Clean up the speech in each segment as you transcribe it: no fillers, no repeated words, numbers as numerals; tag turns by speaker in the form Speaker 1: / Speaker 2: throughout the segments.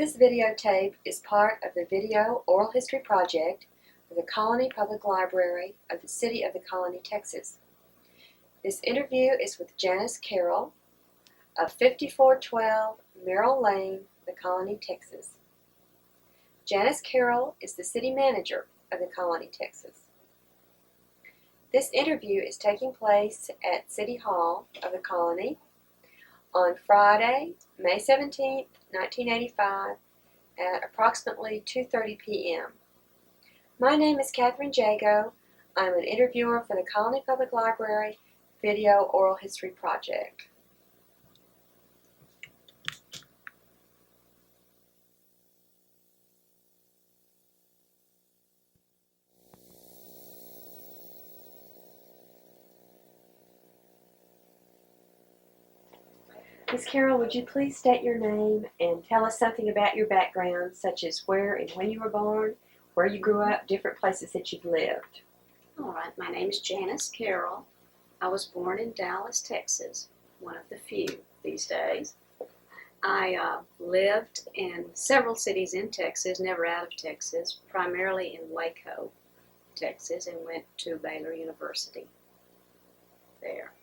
Speaker 1: This videotape is part of the Video Oral History Project of the Colony Public Library of the City of the Colony, Texas. This interview is with Janice Carroll of 5412 Merrill Lane, the Colony, Texas. Janice Carroll is the city manager of the Colony, Texas. This interview is taking place at City Hall of the Colony on Friday, May 17, 1985 at approximately 2:30 p.m. My name is Katherine Jagoe. I'm an interviewer for the Colony Public Library Video Oral History Project. Ms. Carroll, would you please state your name and tell us something about your background, such as where and when you were born, where you grew up, different places that you've lived?
Speaker 2: All right, my name is Janice Carroll. I was born in Dallas, Texas, one of the few these days. I lived in several cities in Texas, never out of Texas, primarily in Waco, Texas, and went to Baylor University there.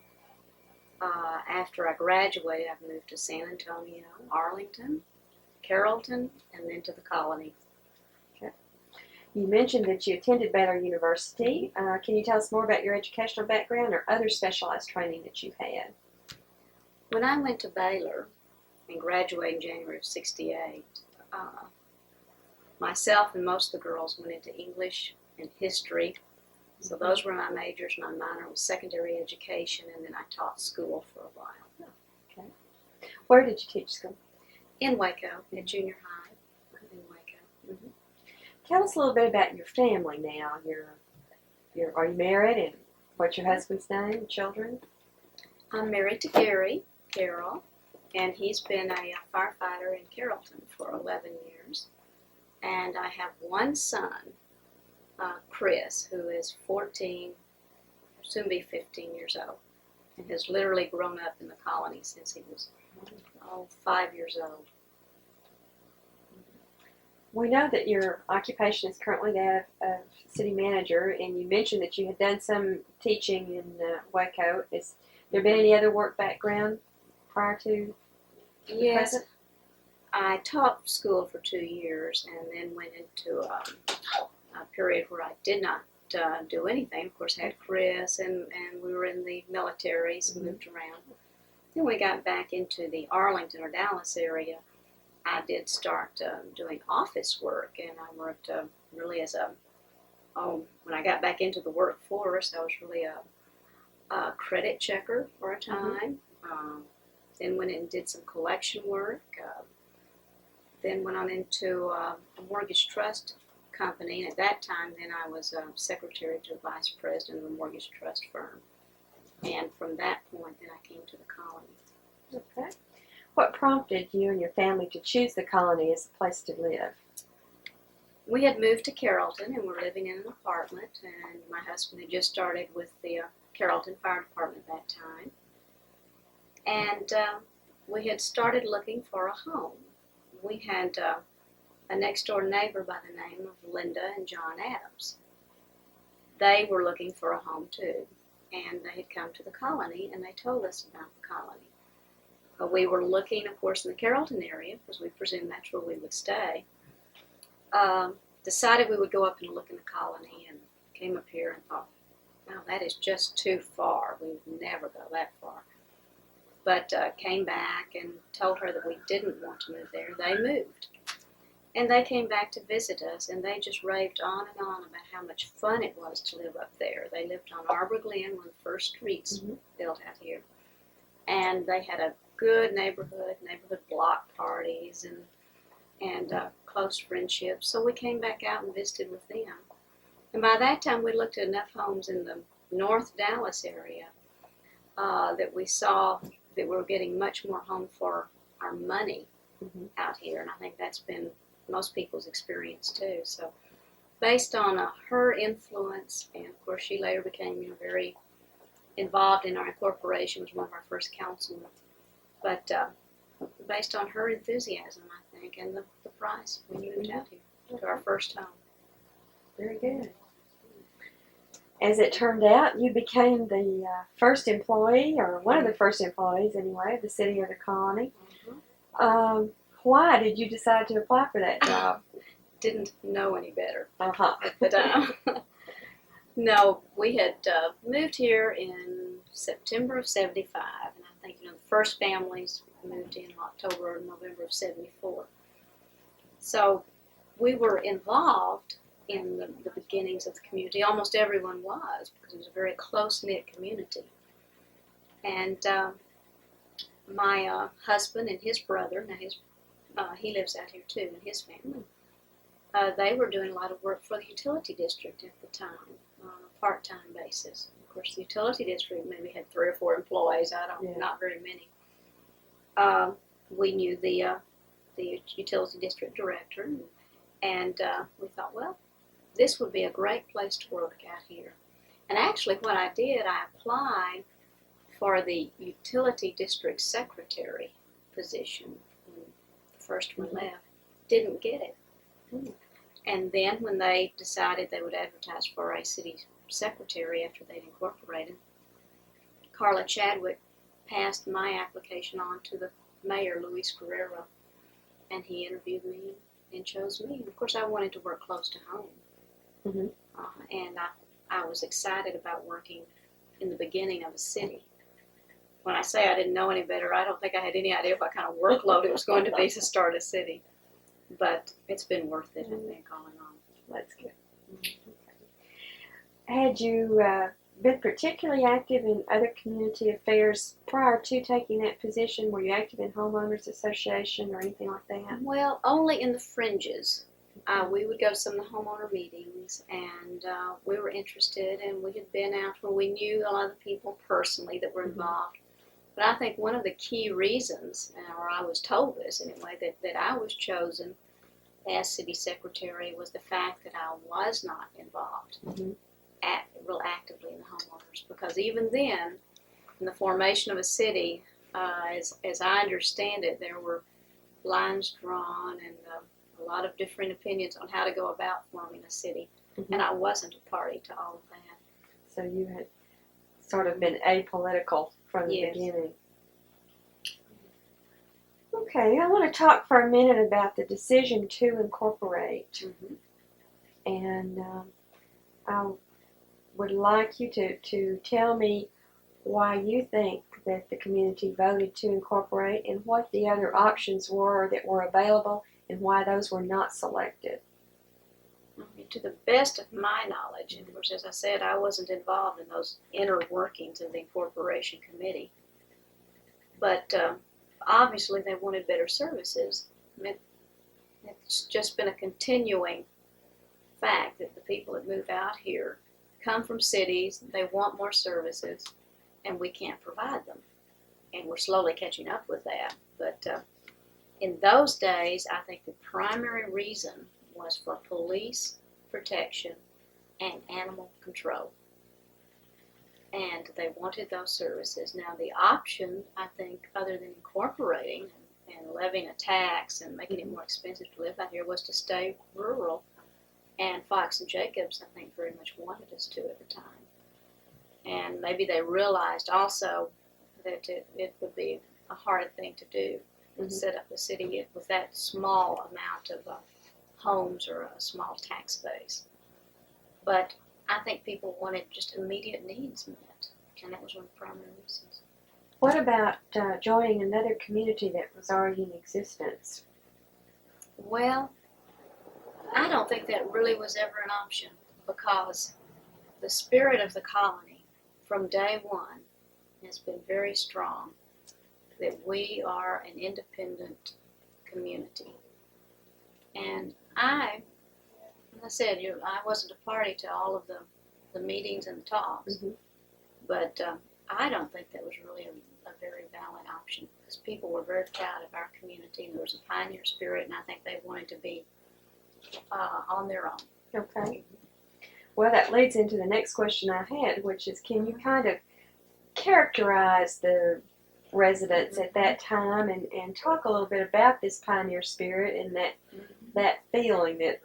Speaker 2: After I graduated, I moved to San Antonio, Arlington, Carrollton, and then to the Colony.
Speaker 1: Okay. You mentioned that you attended Baylor University. Can you tell us more about your educational background or other specialized training that you've had?
Speaker 2: When I went to Baylor and graduated in January of '68, myself and most of the girls went into English and history. So those were my majors. My minor was secondary education, and then I taught school for a while.
Speaker 1: Okay. Where did you teach school?
Speaker 2: In Waco, at junior high in Waco.
Speaker 1: Mm-hmm. Tell us a little bit about your family now. Are you married, and what's your husband's name, children?
Speaker 2: I'm married to Gary Carroll, and he's been a firefighter in Carrollton for 11 years. And I have one son, Chris, who is 14, soon be 15 years old, and has literally grown up in the Colony since he was 5 years old.
Speaker 1: We know that your occupation is currently that of city manager, and you mentioned that you had done some teaching in Waco. Has there been any other work background prior to the present?
Speaker 2: I taught school for 2 years and then went into a period where I did not do anything. Of course, I had Chris, and we were in the military, so moved around. Then we got back into the Arlington or Dallas area. I did start doing office work, and I worked really as when I got back into the workforce, I was really a credit checker for a time. Then went in and did some collection work. Then went on into a mortgage trust company, and at that time then I was secretary to the vice president of a mortgage trust firm. And from that point then I came to the Colony.
Speaker 1: Okay. What prompted you and your family to choose the Colony as a place to live?
Speaker 2: We had moved to Carrollton and were living in an apartment, and my husband had just started with the Carrollton Fire Department at that time. And we had started looking for a home. We had a next-door neighbor by the name of Linda and John Adams. They were looking for a home too, and they had come to the Colony, and they told us about the Colony. We were looking, of course, in the Carrollton area, because we presumed that's where we would stay. Decided we would go up and look in the Colony, and came up here and thought, wow, that is just too far. We would never go that far. But came back and told her that we didn't want to move there. They moved. And they came back to visit us, and they just raved on and on about how much fun it was to live up there. They lived on Arbor Glen, one of the first streets built out here. And they had a good neighborhood block parties, and close friendships. So we came back out and visited with them. And by that time, we looked at enough homes in the North Dallas area that we saw that we were getting much more home for our money out here. And I think that's been most people's experience too. So based on her influence, and of course she later became very involved in our incorporation, was one of our first councilmen. But based on her enthusiasm, I think, and the price. We moved out here to our first home.
Speaker 1: Very good. As it turned out, you became the first employee, or one of the first employees anyway, of the City of the Colony. Why did you decide to apply for that job?
Speaker 2: Didn't know any better
Speaker 1: Uh-huh.
Speaker 2: at the time. No, we had moved here in September of '75, and I think the first families moved in October or November of '74. So we were involved in the beginnings of the community. Almost everyone was, because it was a very close-knit community. And my husband and his brother, now he lives out here too, and his family, they were doing a lot of work for the utility district at the time on a part-time basis. Of course, the utility district maybe had 3 or 4 employees. Not very many. We knew the utility district director, and we thought, well, this would be a great place to work out here. And actually, what I did, I applied for the utility district secretary position when the first one left. Didn't get it. And then when they decided they would advertise for a city secretary after they'd incorporated, Carla Chadwick passed my application on to the mayor, Luis Guerrero, and he interviewed me and chose me. And of course, I wanted to work close to home. And I was excited about working in the beginning of a city. When I say I didn't know any better, I don't think I had any idea what kind of workload it was going to be to start a city. But it's been worth it, I think, all in all.
Speaker 1: That's good. Had you been particularly active in other community affairs prior to taking that position? Were you active in homeowners association or anything like that?
Speaker 2: Well, only in the fringes. We would go to some of the homeowner meetings, and we were interested, and we had been out when we knew a lot of the people personally that were involved. But I think one of the key reasons, or I was told this anyway, that I was chosen as city secretary was the fact that I was not involved real actively in the homeowners. Because even then, in the formation of a city, as I understand it, there were lines drawn and a lot of different opinions on how to go about forming a city. And I wasn't a party to all of that.
Speaker 1: So you had sort of been apolitical from the beginning. Okay, I want to talk for a minute about the decision to incorporate. And I would like you to tell me why you think that the community voted to incorporate and what the other options were that were available and why those were not selected.
Speaker 2: To the best of my knowledge, and of course, as I said, I wasn't involved in those inner workings of the incorporation committee, but obviously they wanted better services. I mean, it's just been a continuing fact that the people that move out here come from cities, they want more services, and we can't provide them. And we're slowly catching up with that. But in those days, I think the primary reason was for police protection and animal control. And they wanted those services. Now the option, I think, other than incorporating and levying a tax and making it more expensive to live out here, was to stay rural. And Fox and Jacobs, I think, very much wanted us to at the time. And maybe they realized also that it would be a hard thing to do, to set up a city with that small amount of homes or a small tax base. But I think people wanted just immediate needs met, and that was one of the primary reasons.
Speaker 1: What about joining another community that was already in existence?
Speaker 2: Well, I don't think that really was ever an option, because the spirit of the colony from day one has been very strong, that we are an independent community. And as I said, I wasn't a party to all of the meetings and the talks, but I don't think that was really a very valid option, because people were very proud of our community, and there was a pioneer spirit, and I think they wanted to be on their own.
Speaker 1: Okay. Well, that leads into the next question I had, which is, can you kind of characterize the residents at that time, and talk a little bit about this pioneer spirit and that feeling that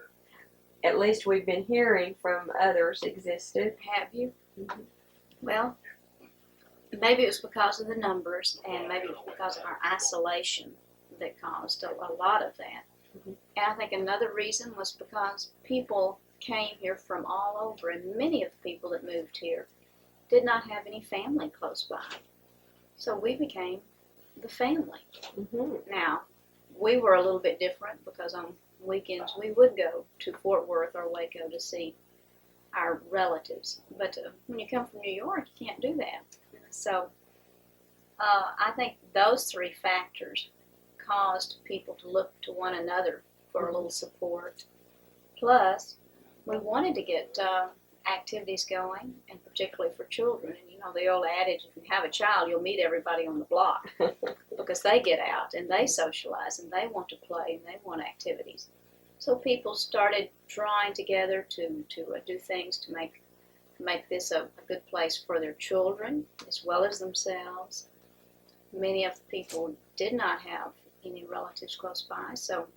Speaker 1: at least we've been hearing from others existed.
Speaker 2: Have you?
Speaker 1: Mm-hmm.
Speaker 2: Well, maybe it was because of the numbers, and maybe it was because of our isolation that caused a lot of that.
Speaker 1: Mm-hmm.
Speaker 2: And I think another reason was because people came here from all over, and many of the people that moved here did not have any family close by. So we became the family.
Speaker 1: Mm-hmm.
Speaker 2: Now, we were a little bit different because on weekends we would go to Fort Worth or Waco to see our relatives. But when you come from New York, you can't do that. So I think those three factors caused people to look to one another for a little support. Plus, we wanted to get activities going, and particularly for children. And you know the old adage, if you have a child, you'll meet everybody on the block because they get out and they socialize and they want to play and they want activities. So people started drawing together to do things to make this a good place for their children as well as themselves. Many of the people did not have any relatives close by, so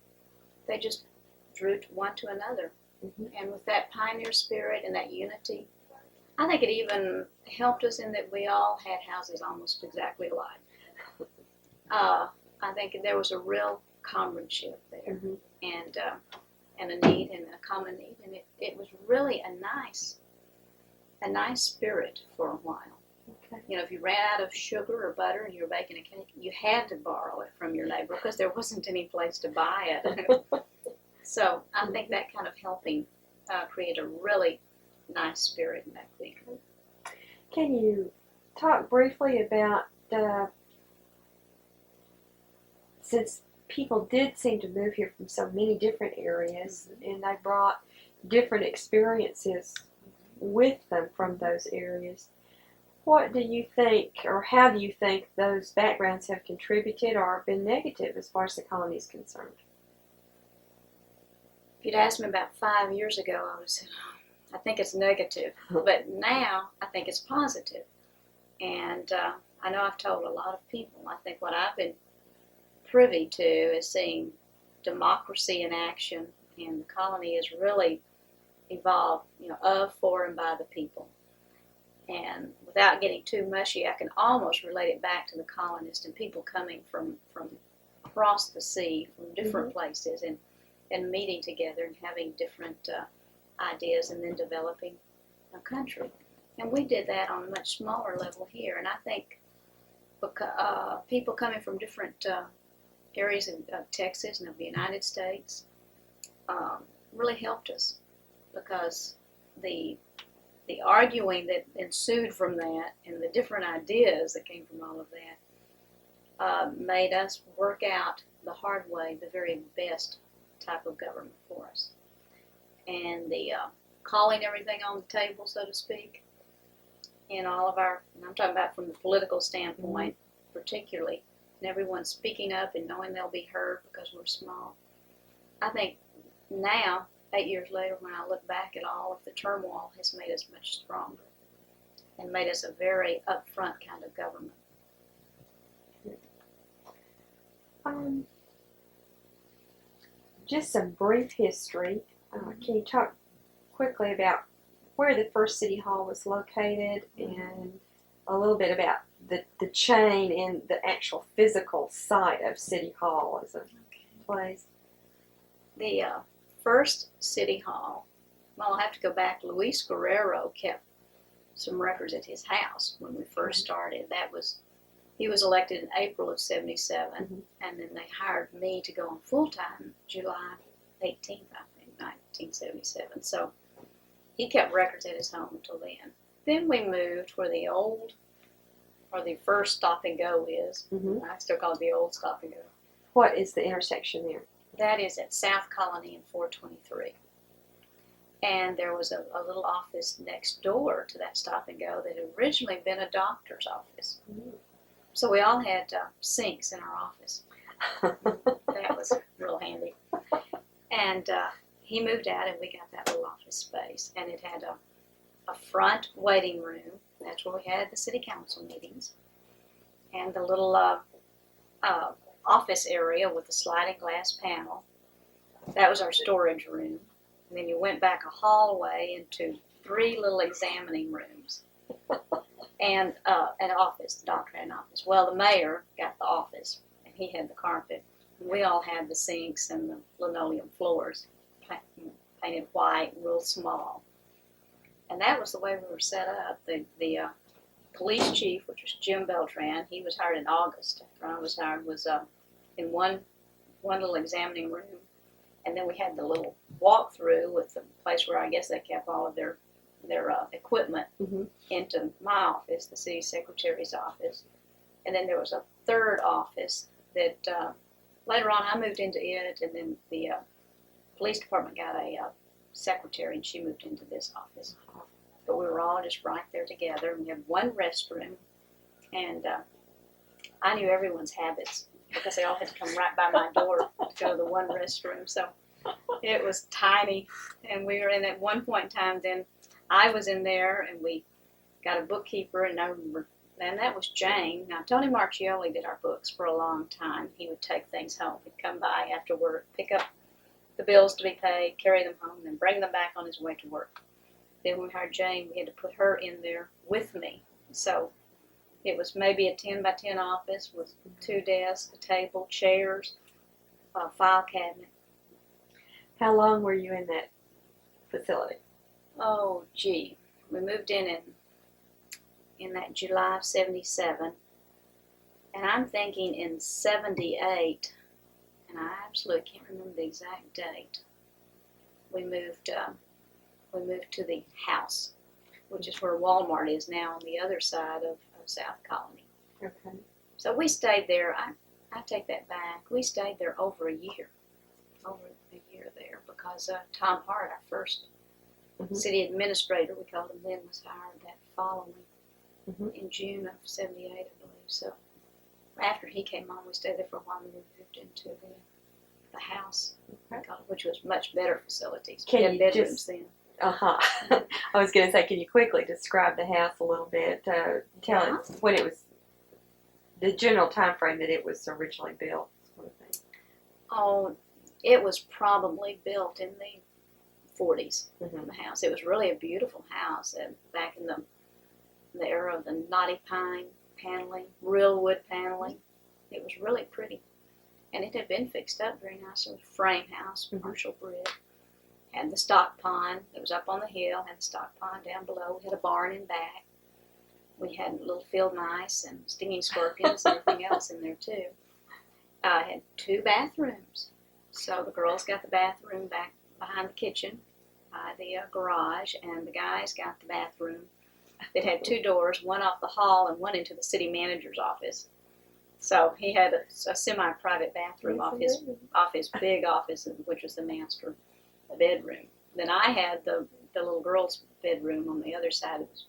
Speaker 2: they just drew one to another.
Speaker 1: Mm-hmm.
Speaker 2: And with that pioneer spirit and that unity, I think it even helped us in that we all had houses almost exactly alike. I think there was a real comradeship there,
Speaker 1: Mm-hmm.
Speaker 2: and a need and a common need, and it was really a nice spirit for a while.
Speaker 1: Okay.
Speaker 2: You know, if you ran out of sugar or butter and you were baking a cake, you had to borrow it from your neighbor because there wasn't any place to buy it. So I think that kind of helping create a really nice spirit back then.
Speaker 1: Can you talk briefly about, since people did seem to move here from so many different areas, mm-hmm. and they brought different experiences with them from those areas, what do you think, or how do you think those backgrounds have contributed or been negative as far as the colony is concerned?
Speaker 2: If you'd asked me about 5 years ago, I would have said, I think it's negative. But now, I think it's positive. And I know I've told a lot of people, I think what I've been privy to is seeing democracy in action, and the colony has really evolved, you know, of, for, and by the people. And without getting too mushy, I can almost relate it back to the colonists and people coming from across the sea, from different mm-hmm. places, and meeting together and having different ideas and then developing a country. And we did that on a much smaller level here. And I think people coming from different areas of Texas and of the United States really helped us, because the arguing that ensued from that and the different ideas that came from all of that made us work out the hard way the very best type of government for us. And the calling everything on the table, so to speak, in all of our, and I'm talking about from the political standpoint mm-hmm. particularly, and everyone speaking up and knowing they'll be heard because we're small. I think now, 8 years later, when I look back at all of the turmoil, has made us much stronger and made us a very upfront kind of government.
Speaker 1: Just some brief history. Can you talk quickly about where the first City Hall was located and a little bit about the chain and the actual physical site of City Hall as a place?
Speaker 2: The first City Hall, well, I'll have to go back. Luis Guerrero kept some records at his house when we first started. He was elected in April of 77, mm-hmm. and then they hired me to go on full-time July 18th, I think, 1977. So he kept records at his home until then. Then we moved where the old, or the first stop and go is. Mm-hmm. I still call it the old stop and go.
Speaker 1: What is the intersection there?
Speaker 2: That is at South Colony and 423. And there was a little office next door to that stop and go that had originally been a doctor's office. Mm-hmm. So we all had sinks in our office. That was real handy. And he moved out and we got that little office space. And it had a front waiting room. That's where we had the city council meetings. and the little office area with the sliding glass panel. That was our storage room. And then you went back a hallway into 3 little examining rooms and an office. The doctor had an office. Well, the mayor got the office, and he had the carpet. And we all had the sinks and the linoleum floors painted white, real small. And that was the way we were set up. The police chief, which was Jim Beltran, he was hired in August after I was hired, was in one little examining room. And then we had the little walk-through with the place where I guess they kept all of their equipment into my office, the city secretary's office. And then there was a third office that later on I moved into it, and then the police department got a secretary, and she moved into this office. But we were all just right there together, and we had one restroom, and I knew everyone's habits because they all had to come right by my door to go to the one restroom. So it was tiny, and we were in at one point in time. Then I was in there, and we got a bookkeeper, and I remember, and that was Jane. Now Tony Marchioli did our books for a long time. He would take things home. He'd come by after work, pick up the bills to be paid, carry them home, and bring them back on his way to work. Then when we hired Jane, we had to put her in there with me. So it was maybe a 10 by 10 office with 2 desks, a table, chairs, a file cabinet.
Speaker 1: How long were you in that facility?
Speaker 2: Oh, gee. We moved in that July of 77. And I'm thinking in 78, and I absolutely can't remember the exact date, we moved to the house, which is where Walmart is now on the other side of South Colony.
Speaker 1: Okay.
Speaker 2: So we stayed there. I take that back. We stayed there over a year there, because Tom Hart, our first city administrator, we called him then, was hired that following in June of 78, I believe. So after he came on, we stayed there for a while, and we moved into the house, which was much better facilities. We had bedrooms then.
Speaker 1: I was going to say, can you quickly describe the house a little bit? Tell us when it was, the general time frame that it was originally built, sort of thing.
Speaker 2: Oh, it was probably built in the 40s, the house. It was really a beautiful house back in the era of the knotty pine paneling, real wood paneling. It was really pretty. And it had been fixed up very nicely. It was a frame house, commercial brick. Had the stock pond that was up on the hill, had the stock pond down below. We had a barn in back. We had little field mice and stinging scorpions and everything else in there too. Had 2 bathrooms. So the girls got the bathroom back behind the kitchen, by the garage, and the guys got the bathroom. It had 2 doors, one off the hall and one into the city manager's office. So he had a semi-private bathroom off his big office, which was the master bedroom. Then I had the little girl's bedroom on the other side. It was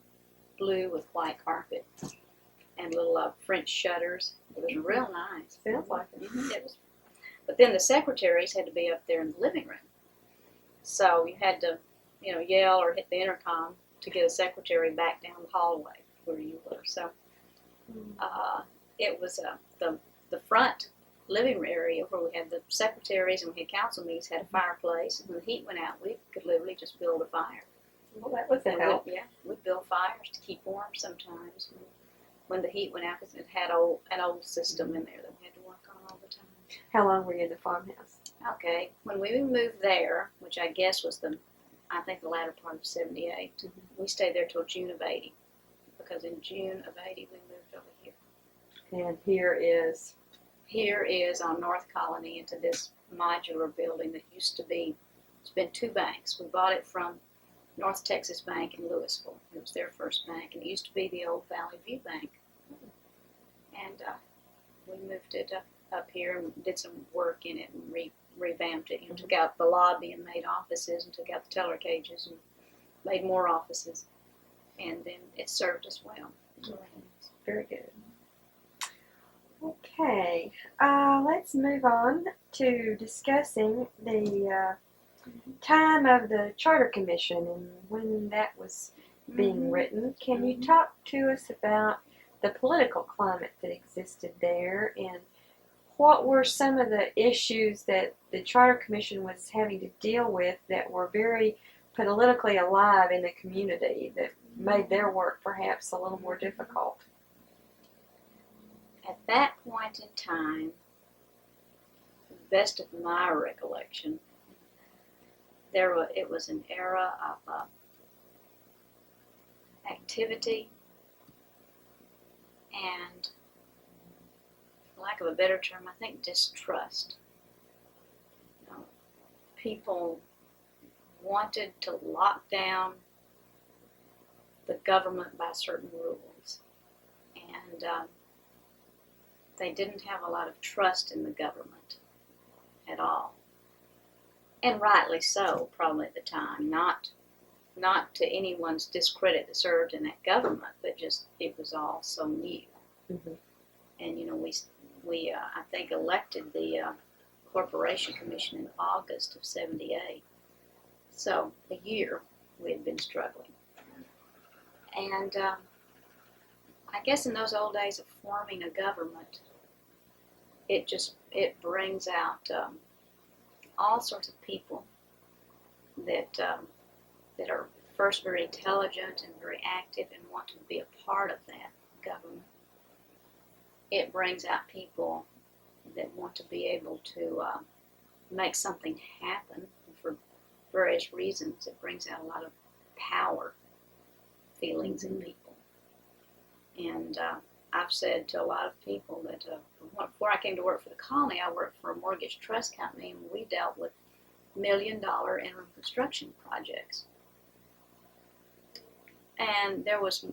Speaker 2: blue with white carpet and little French shutters. It was real nice.
Speaker 1: Sounds like it.
Speaker 2: It was. But then the secretaries had to be up there in the living room. So you had to, yell or hit the intercom to get a secretary back down the hallway where you were. So it was the front living room area where we had the secretaries and we had council meetings, had a fireplace, and when the heat went out, we could literally just build a fire.
Speaker 1: Well, that was a help.
Speaker 2: We'd build fires to keep warm sometimes when the heat went out, because it had an old system in there that we had to work on all the time.
Speaker 1: How long were you in the farmhouse?
Speaker 2: Okay, when we moved there, which I guess was the latter part of 78, we stayed there till June of 80, because in June of 80 we moved over here.
Speaker 1: And here is on North Colony into this modular building that used to be, it's been 2 banks. We bought it from North Texas Bank in Louisville. It was their first bank, and it used to be the old Valley View Bank. And we moved it up here and did some work in it and revamped it. Took out the lobby and made offices, and took out the teller cages and made more offices. And then it served us well. Very good. Okay, let's move on to discussing the time of the Charter Commission and when that was being written. Can you talk to us about the political climate that existed there, and what were some of the issues that the Charter Commission was having to deal with that were very politically alive in the community that made their work perhaps a little more difficult?
Speaker 2: At that point in time, to the best of my recollection, it was an era of activity and, for lack of a better term, I think distrust. People wanted to lock down the government by certain rules, and they didn't have a lot of trust in the government at all, and rightly so, probably at the time. Not to anyone's discredit that served in that government, but just it was all so new.
Speaker 1: Mm-hmm.
Speaker 2: And we I think elected the Corporation Commission in August of '78. So a year we had been struggling. And I guess in those old days of forming a government, it brings out all sorts of people that are first very intelligent and very active and want to be a part of that government. It brings out people that want to be able to make something happen for various reasons. It brings out a lot of power feelings in people. And I've said to a lot of people that before I came to work for the colony, I worked for a mortgage trust company, and we dealt with $1 million interim construction projects. And there was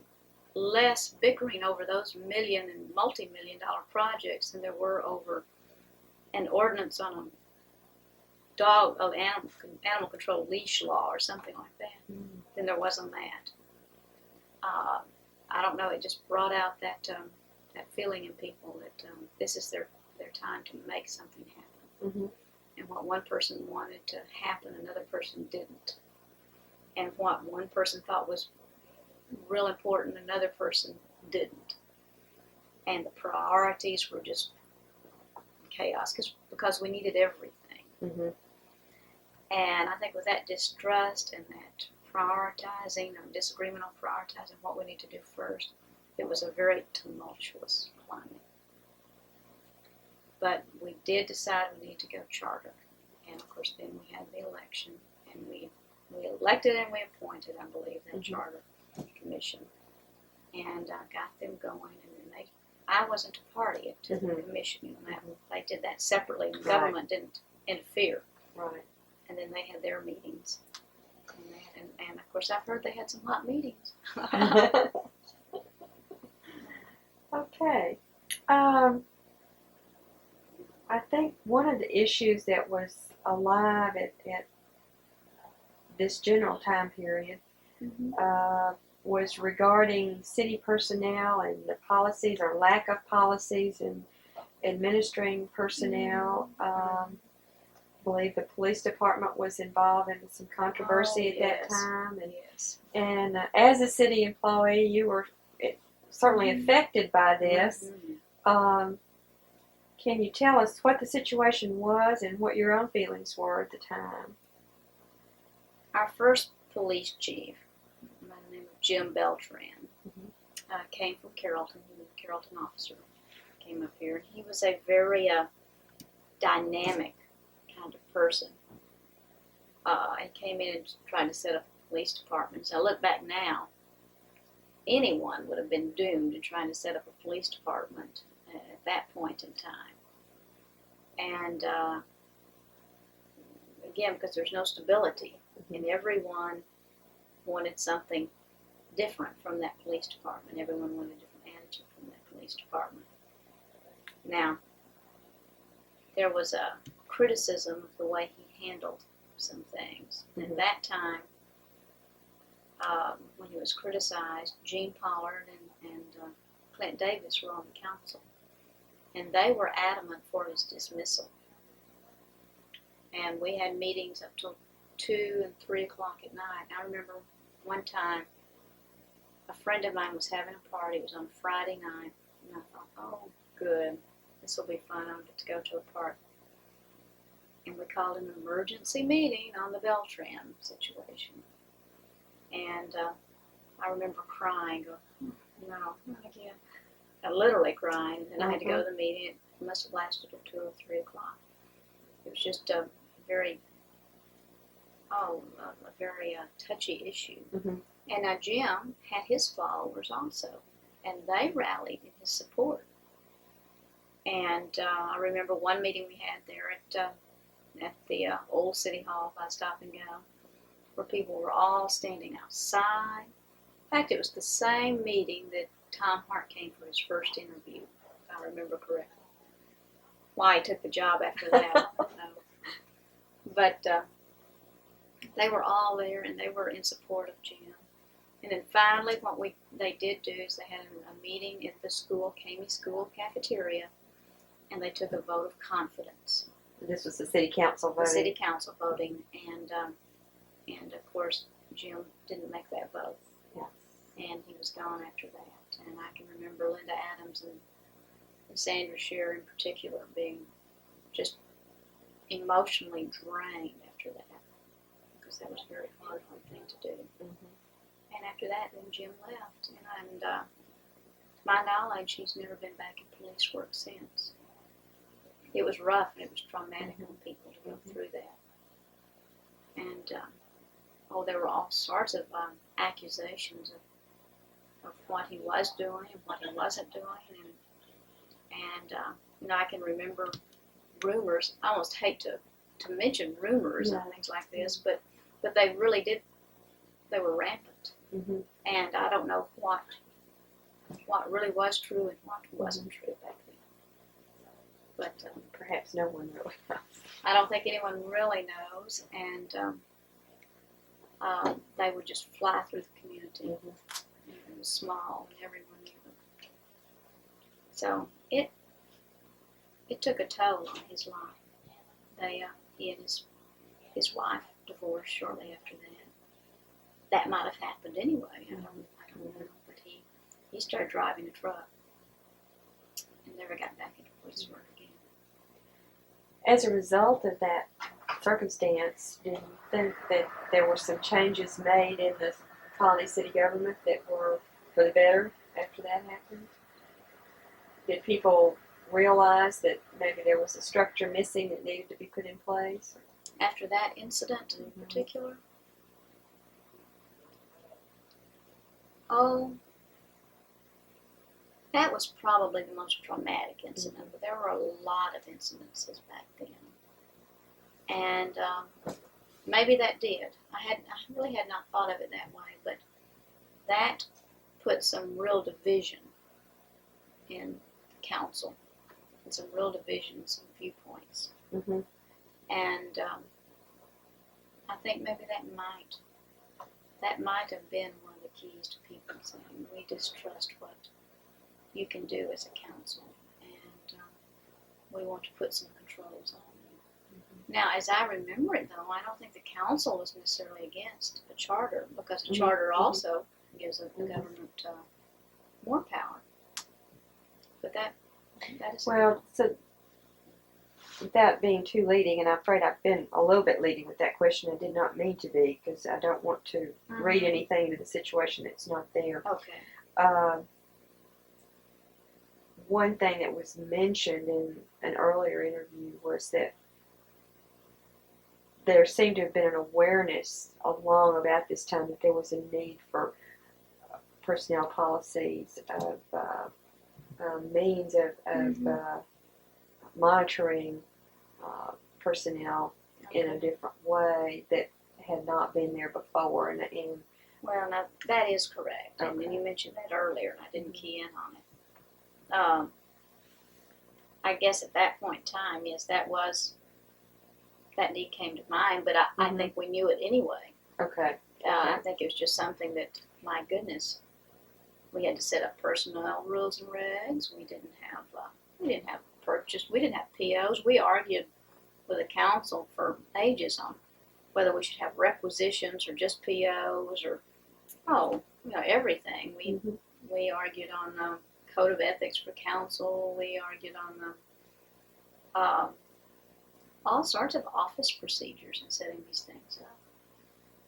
Speaker 2: less bickering over those million and multi-million-dollar projects than there were over an ordinance on animal control leash law or something like that than there was on that. I don't know. It just brought out that feeling in people that this is their time to make something happen.
Speaker 1: Mm-hmm.
Speaker 2: And what one person wanted to happen, another person didn't. And what one person thought was real important, another person didn't. And the priorities were just chaos because we needed everything.
Speaker 1: Mm-hmm.
Speaker 2: And I think with that distrust and that prioritizing or disagreement on prioritizing what we need to do first, it was a very tumultuous climate. But we did decide we need to go charter. And of course then we had the election, and we elected and we appointed, I believe, that charter commission, and got them going. And then I wasn't a party to the commission. They did that separately. The government didn't interfere.
Speaker 1: Right.
Speaker 2: And then they had their meetings. And of course, I've heard they had some hot meetings.
Speaker 1: Okay. I think one of the issues that was alive at this general time period was regarding city personnel and the policies or lack of policies and administering personnel. I believe the police department was involved in some controversy at that time. And as a city employee, you were certainly affected by this. Can you tell us what the situation was and what your own feelings were at the time?
Speaker 2: Our first police chief, by the name of Jim Beltran, came from Carrollton. He was a Carrollton officer. Came up here. He was a very dynamic kind of person. He came in and tried to set up a police department. So I look back now, anyone would have been doomed to trying to set up a police department at that point in time. And again, because there's no stability, and everyone wanted something different from that police department. Everyone wanted a different attitude from that police department. Now, there was a criticism of the way he handled some things. At that time, when he was criticized, Gene Pollard and Clint Davis were on the council, and they were adamant for his dismissal. And we had meetings up till 2 and 3 o'clock at night. I remember one time a friend of mine was having a party. It was on Friday night, and I thought, oh, good, this will be fun. I'll get to go to a party. And we called an emergency meeting on the Beltran situation. And I remember crying, going, no, not again. I literally crying, and then I had to go to the meeting. It must have lasted till 2 or 3 o'clock. It was just a very, touchy issue.
Speaker 1: Mm-hmm.
Speaker 2: And Jim had his followers also, and they rallied in his support. And I remember one meeting we had there at the old City Hall by Stop and Go, where people were all standing outside. In fact, it was the same meeting that Tom Hart came for his first interview, if I remember correctly. Why he took the job after that, I don't know. But they were all there, and they were in support of Jim. And then finally, what they did do is they had a meeting in the Kamey School cafeteria, and they took a vote of confidence.
Speaker 1: This was the city council voting.
Speaker 2: The city council voting, and of course Jim didn't make that vote.
Speaker 1: Yes.
Speaker 2: And he was gone after that. And I can remember Linda Adams and Sandra Shearer in particular being just emotionally drained after that, because that was a very hard thing to do.
Speaker 1: Mm-hmm.
Speaker 2: And after that, then Jim left, and to my knowledge, he's never been back in police work since. It was rough, and it was traumatic on people to go through that. And there were all sorts of accusations of what he was doing and what he wasn't doing, and I can remember rumors. I almost hate to mention rumors and things like this, but they really did. They were rampant, and I don't know what really was true and what wasn't true back then. But
Speaker 1: perhaps no one really knows.
Speaker 2: I don't think anyone really knows, and they would just fly through the community. It was small, and everyone knew them. So it took a toll on his life. He and his wife divorced shortly after that. That might have happened anyway. I don't know. But he started driving a truck and never got back into police work again.
Speaker 1: As a result of that circumstance, do you think that there were some changes made in the Colony City government that were for the better after that happened? Did people realize that maybe there was a structure missing that needed to be put in place?
Speaker 2: After that incident in particular? Oh, that was probably the most traumatic incident, but there were a lot of incidences back then. And maybe that did. I really had not thought of it that way, but that put some real division in the council, and some real division in some viewpoints. And I think maybe that might have been one of the keys to people saying, we distrust what you can do as a council, and we want to put some controls on you. Now, as I remember it, though, I don't think the council was necessarily against a charter, because a charter also gives the government more power. But that is
Speaker 1: well. So, without being too leading, and I'm afraid I've been a little bit leading with that question. I did not mean to be, because I don't want to read anything into the situation that's not there.
Speaker 2: Okay.
Speaker 1: One thing that was mentioned in an earlier interview was that there seemed to have been an awareness along about this time that there was a need for personnel policies of means of monitoring personnel in a different way that had not been there before. And
Speaker 2: well, now that is correct, and you mentioned that earlier, and I didn't key in on it. I guess at that point in time, yes, that need came to mind, but I think we knew it anyway.
Speaker 1: Okay.
Speaker 2: I think it was just something that, my goodness, we had to set up personnel rules and regs. We didn't have purchase. We didn't have POs. We argued with the council for ages on whether we should have requisitions or just POs, or everything.
Speaker 1: Mhm.
Speaker 2: We argued on the code of ethics for council. We argued on the all sorts of office procedures and setting these things up.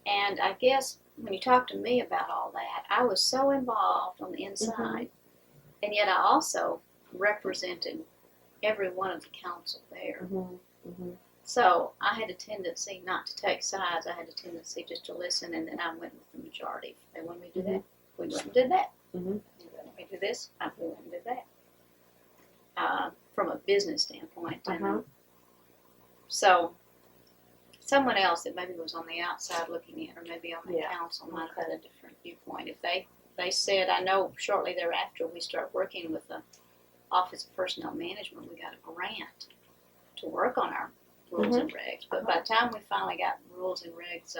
Speaker 2: And I guess when you talk to me about all that, I was so involved on the inside, and yet I also represented every one of the council there. So I had a tendency not to take sides. I had a tendency just to listen, and then I went with the majority. If they wanted me to do that, we went and did that. If they wanted me to do this, we went and did that. From a business standpoint. And so someone else that maybe was on the outside looking in, or maybe on the council, might have had a different viewpoint. If they said, I know shortly thereafter we started working with the Office of Personnel Management, we got a grant to work on our rules and regs. But by the time we finally got rules and regs,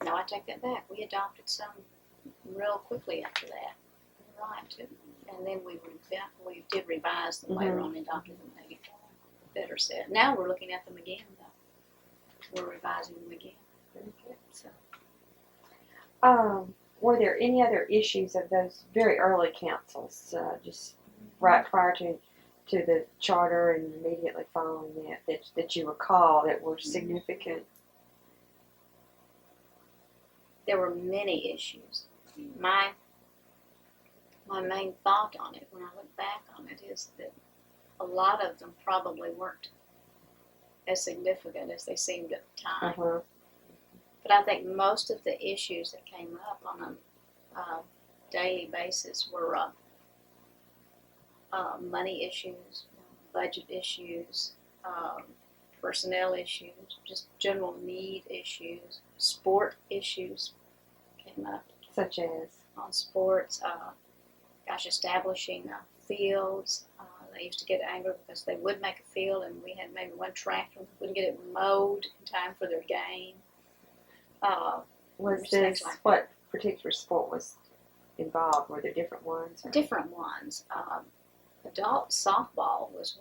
Speaker 2: no, I take that back. We adopted some real quickly after that. Right, too. And then we did revise them later on and adopted them maybe better said. Now we're looking at them again, though. We're revising them again. So.
Speaker 1: Were there any other issues of those very early councils, just right prior to the charter and immediately following that you recall that were significant?
Speaker 2: There were many issues. My main thought on it, when I look back on it, is that a lot of them probably weren't as significant as they seemed at the time. But I think most of the issues that came up on a daily basis were money issues, budget issues, personnel issues, just general need issues, sport issues came up.
Speaker 1: Such as?
Speaker 2: On sports, establishing fields. They used to get angry because they would make a field and we had maybe one tractor and wouldn't get it mowed in time for their game.
Speaker 1: Was this, what particular sport was involved? Were there different ones? Or?
Speaker 2: Different ones. Adult softball was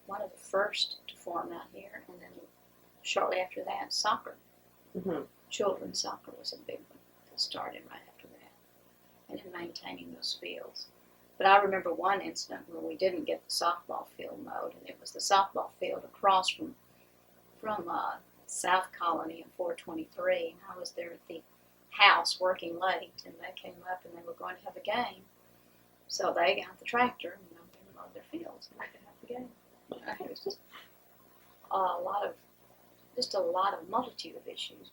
Speaker 2: one of the first to form out here, and then shortly after that, soccer. Children's soccer was a big one that started right after that, and in maintaining those fields. But I remember one incident where we didn't get the softball field mowed, and it was the softball field across from South Colony and 423, and I was there at the house working late, and they came up and they were going to have a game. So they got the tractor and they mowed their fields and they could have the game. It was just a lot of multitude of issues.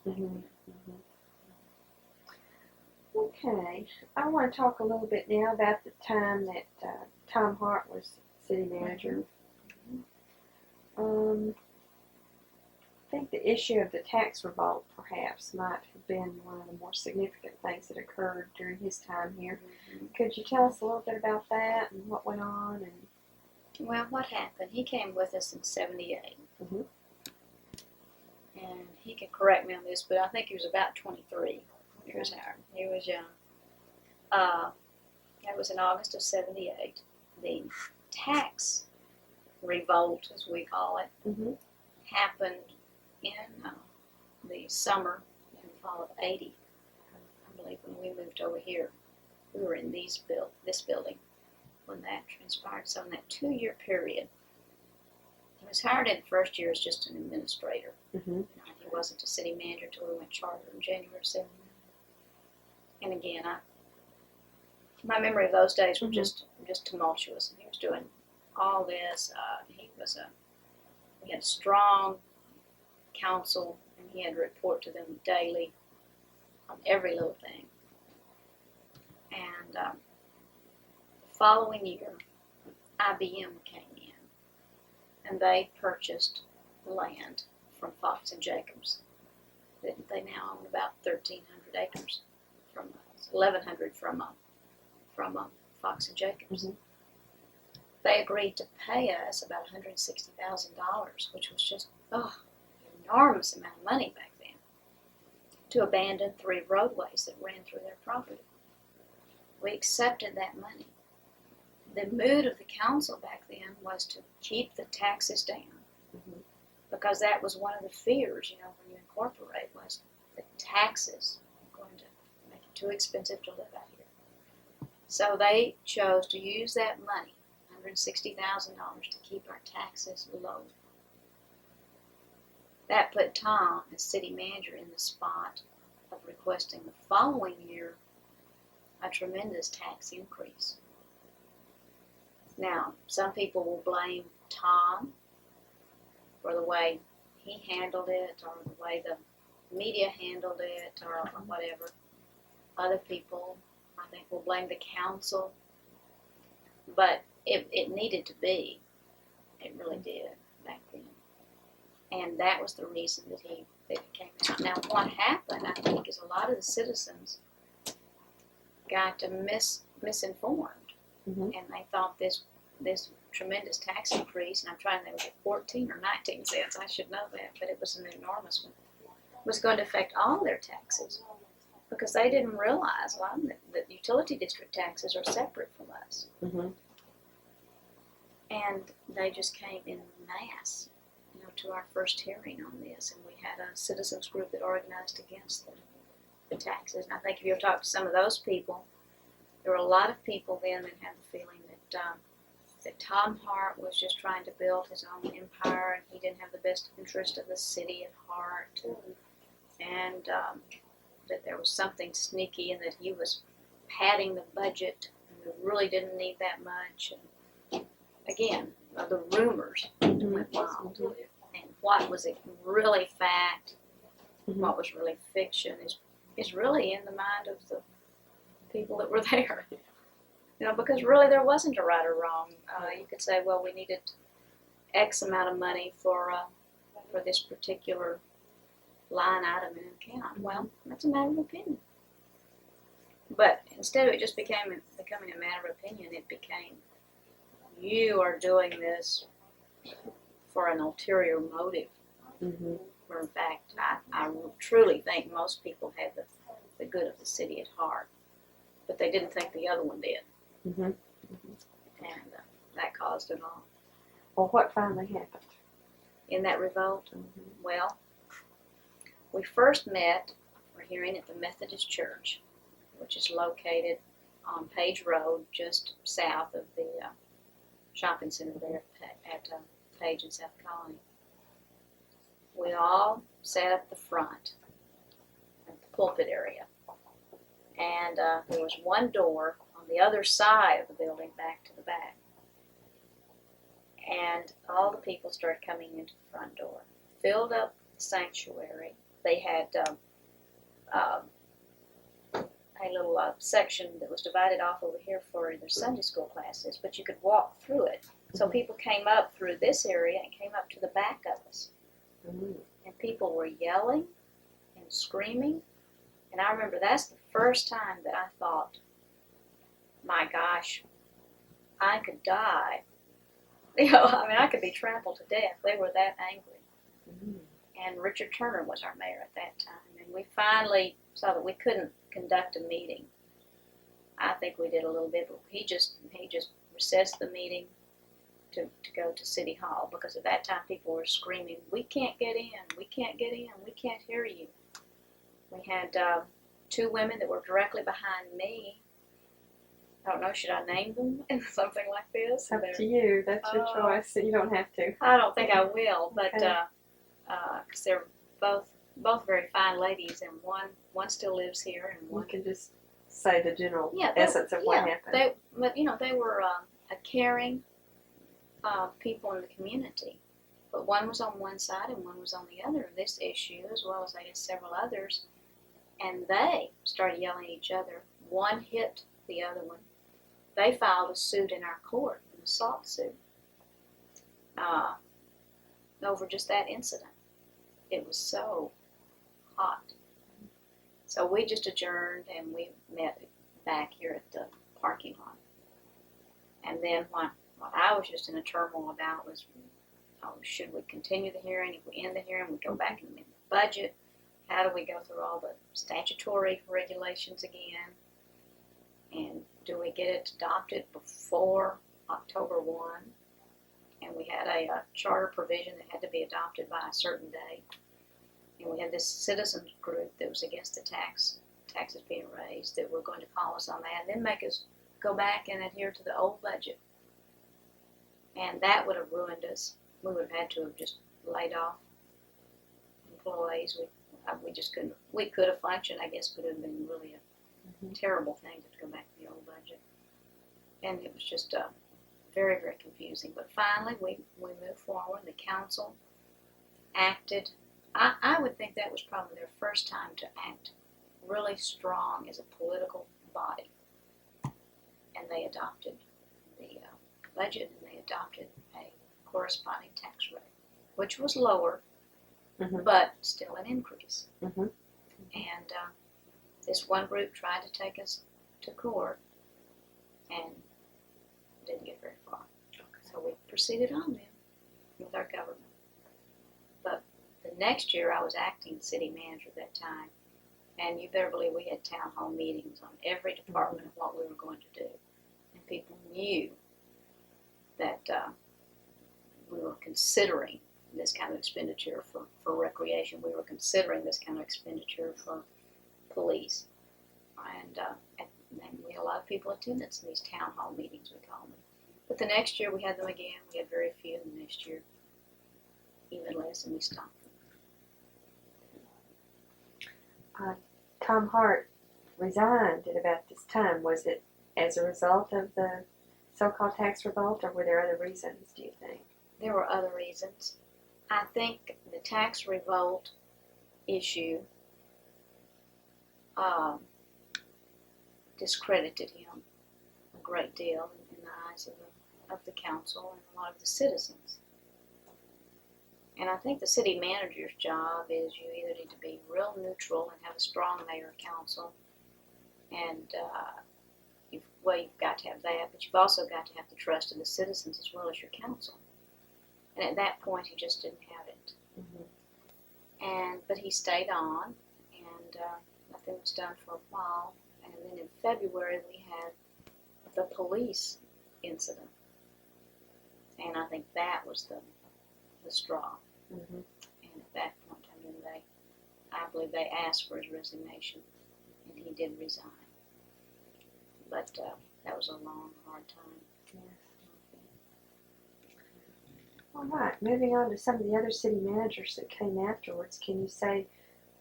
Speaker 1: Okay, I want to talk a little bit now about the time that Tom Hart was city manager. I think the issue of the tax revolt perhaps might have been one of the more significant things that occurred during his time here. Could you tell us a little bit about that and what went on? And
Speaker 2: well, what happened? He came with us in '78, and he can correct me on this, but I think he was about 23 years old. He was young. That was in August of '78. The tax revolt, as we call it, happened in the summer and fall of '80. I believe when we moved over here, we were in this building when that transpired. So in that 2-year period, he was hired in the first year as just an administrator. He wasn't a city manager until we went charter in January of '79. And again, my memory of those days were just tumultuous. And he was doing all this. We had a strong council, and he had to report to them daily on every little thing. And the following year, IBM came in, and they purchased land from Fox and Jacobs. They now own about 1,300 acres, from 1,100 from Fox and Jacobs. They agreed to pay us about $160,000, which was just an enormous amount of money back then, to abandon 3 roadways that ran through their property. We accepted that money. The mood of the council back then was to keep the taxes down, because that was one of the fears, when you incorporate, was the taxes were going to make it too expensive to live out here. So they chose to use that money, $160,000, to keep our taxes low. That put Tom, as city manager, in the spot of requesting the following year a tremendous tax increase. Now, some people will blame Tom for the way he handled it, or the way the media handled it, or whatever. Other people, I think, will blame the council. But it needed to be. It really did back then. And that was the reason that it came out. Now, what happened, I think, is a lot of the citizens got misinformed.
Speaker 1: Mm-hmm.
Speaker 2: And they thought this tremendous tax increase, and I'm trying to think, was it 14 or 19 cents? I should know that, but it was an enormous one, was going to affect all their taxes, because they didn't realize, well, that utility district taxes are separate from us.
Speaker 1: Mm-hmm.
Speaker 2: And they just came in mass, to our first hearing on this, and we had a citizens group that organized against the taxes. And I think if you talk to some of those people, there were a lot of people then that had the feeling that Tom Hart was just trying to build his own empire, and he didn't have the best interest of the city at heart, and that there was something sneaky, and that he was padding the budget, and we really didn't need that much. And again, the rumors went wild. And what was really fact, what was really fiction, is really in the mind of the people that were there. Because really there wasn't a right or wrong. You could say, well, we needed X amount of money for this particular line item in an account. Well, that's a matter of opinion. But instead of it just becoming a matter of opinion, it became, you are doing this for an ulterior motive.
Speaker 1: Mm-hmm.
Speaker 2: Where in fact, I truly think most people had the good of the city at heart, but they didn't think the other one did.
Speaker 1: Mm-hmm.
Speaker 2: And that caused it all.
Speaker 1: Well, what finally happened?
Speaker 2: In that revolt,
Speaker 1: Mm-hmm.
Speaker 2: well, we first met, we're hearing at the Methodist Church, which is located on Page Road, just south of the shopping center there at Page and South Colony. We all sat up the front at the pulpit area, and there was one door on the other side of the building back to the back, and all the people started coming into the front door, filled up the sanctuary. They had a little section that was divided off over here for their Sunday school classes, but you could walk through it. So people came up through this area and came up to the back of us.
Speaker 1: Mm-hmm.
Speaker 2: And people were yelling and screaming. And I remember that's the first time that I thought, my gosh, I could die. I could be trampled to death. They were that angry.
Speaker 1: Mm-hmm.
Speaker 2: And Richard Turner was our mayor at that time. And we finally saw that we couldn't conduct a meeting. I think we did a little bit, but he just recessed the meeting to go to City Hall, because at that time people were screaming, we can't get in, we can't get in, we can't hear you. We had two women that were directly behind me. I don't know, should I name them in something like this?
Speaker 1: It's up to you. That's your choice. You don't have to.
Speaker 2: I don't think I will, but
Speaker 1: Okay.
Speaker 2: Because they're both very fine ladies, and one still lives here, and
Speaker 1: You
Speaker 2: one.
Speaker 1: can just say the general
Speaker 2: Yeah,
Speaker 1: essence of what happened.
Speaker 2: They were a caring people in the community, but one was on one side and one was on the other of this issue, as well as I guess several others, and they started yelling at each other. One hit the other one. They filed a suit in our court, an assault suit, over just that incident. It was so hot. So we just adjourned and we met back here at the parking lot. And then what I was just in a turmoil about was, should we continue the hearing? If we end the hearing, we go back and amend the budget. How do we go through all the statutory regulations again? And do we get it adopted before October 1? And we had a charter provision that had to be adopted by a certain date. And we had this citizens group that was against the tax taxes being raised, that were going to call us on that, and then make us go back and adhere to the old budget. And that would have ruined us. We would have had to have just laid off employees. We just couldn't. We could have functioned, I guess, but it would have been really a terrible thing to go back to the old budget. And it was just very, very confusing. But finally, we moved forward. The council acted. I would think that was probably their first time to act really strong as a political body. And they adopted the budget, and they adopted a corresponding tax rate, which was lower, but still an increase. And this one group tried to take us to court and didn't get very far. So we proceeded on then with our government. But the next year I was acting city manager at that time, and you better believe we had town hall meetings on every department of what we were going to do. And people knew that we were considering this kind of expenditure for recreation. We were considering this kind of expenditure for police. And we had a lot of people attendance in these town hall meetings, we call them. But the next year we had them again. We had very few, and the next year even less, and we stopped them.
Speaker 1: Tom Hart resigned at about this time. Was it as a result of the so-called tax revolt, or were there other reasons, do you think?
Speaker 2: There were other reasons. I think the tax revolt issue discredited him a great deal in the eyes of the council and a lot of the citizens. And I think the city manager's job is you either need to be real neutral and have a strong mayor council, and you've got to have that, but you've also got to have the trust of the citizens as well as your council. And at that point, he just didn't have it. But he stayed on, and nothing was done for a while. And then in February, we had the police incident, and I think that was the straw. And at that point, I believe they asked for his resignation, and he did resign. But that was a long, hard time.
Speaker 1: All right, moving on to some of the other city managers that came afterwards. Can you say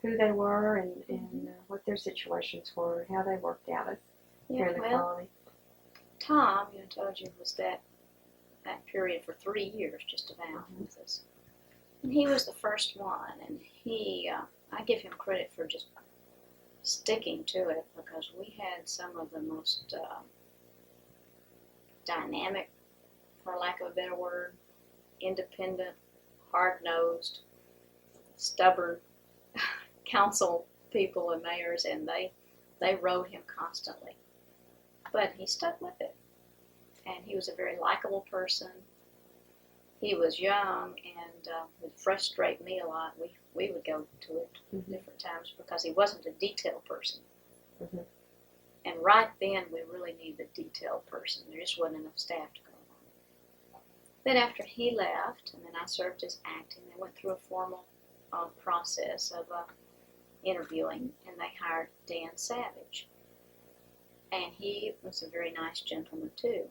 Speaker 1: who they were and what their situations were, how they worked out here in the colony?
Speaker 2: Tom, I told you, was that period for 3 years, just about, with us. And he was the first one, and I give him credit for just sticking to it, because we had some of the most dynamic, for lack of a better word, independent, hard-nosed, stubborn council people and mayors, and they rode him constantly. But he stuck with it. And he was a very likable person. He was young and would frustrate me a lot. We would go to it different times because he wasn't a detail person. And right then we really needed a detailed person. There just wasn't enough staff to go on. Then after he left, and then I served as acting, they went through a formal process of interviewing, and they hired Dan Savage. And he was a very nice gentleman too.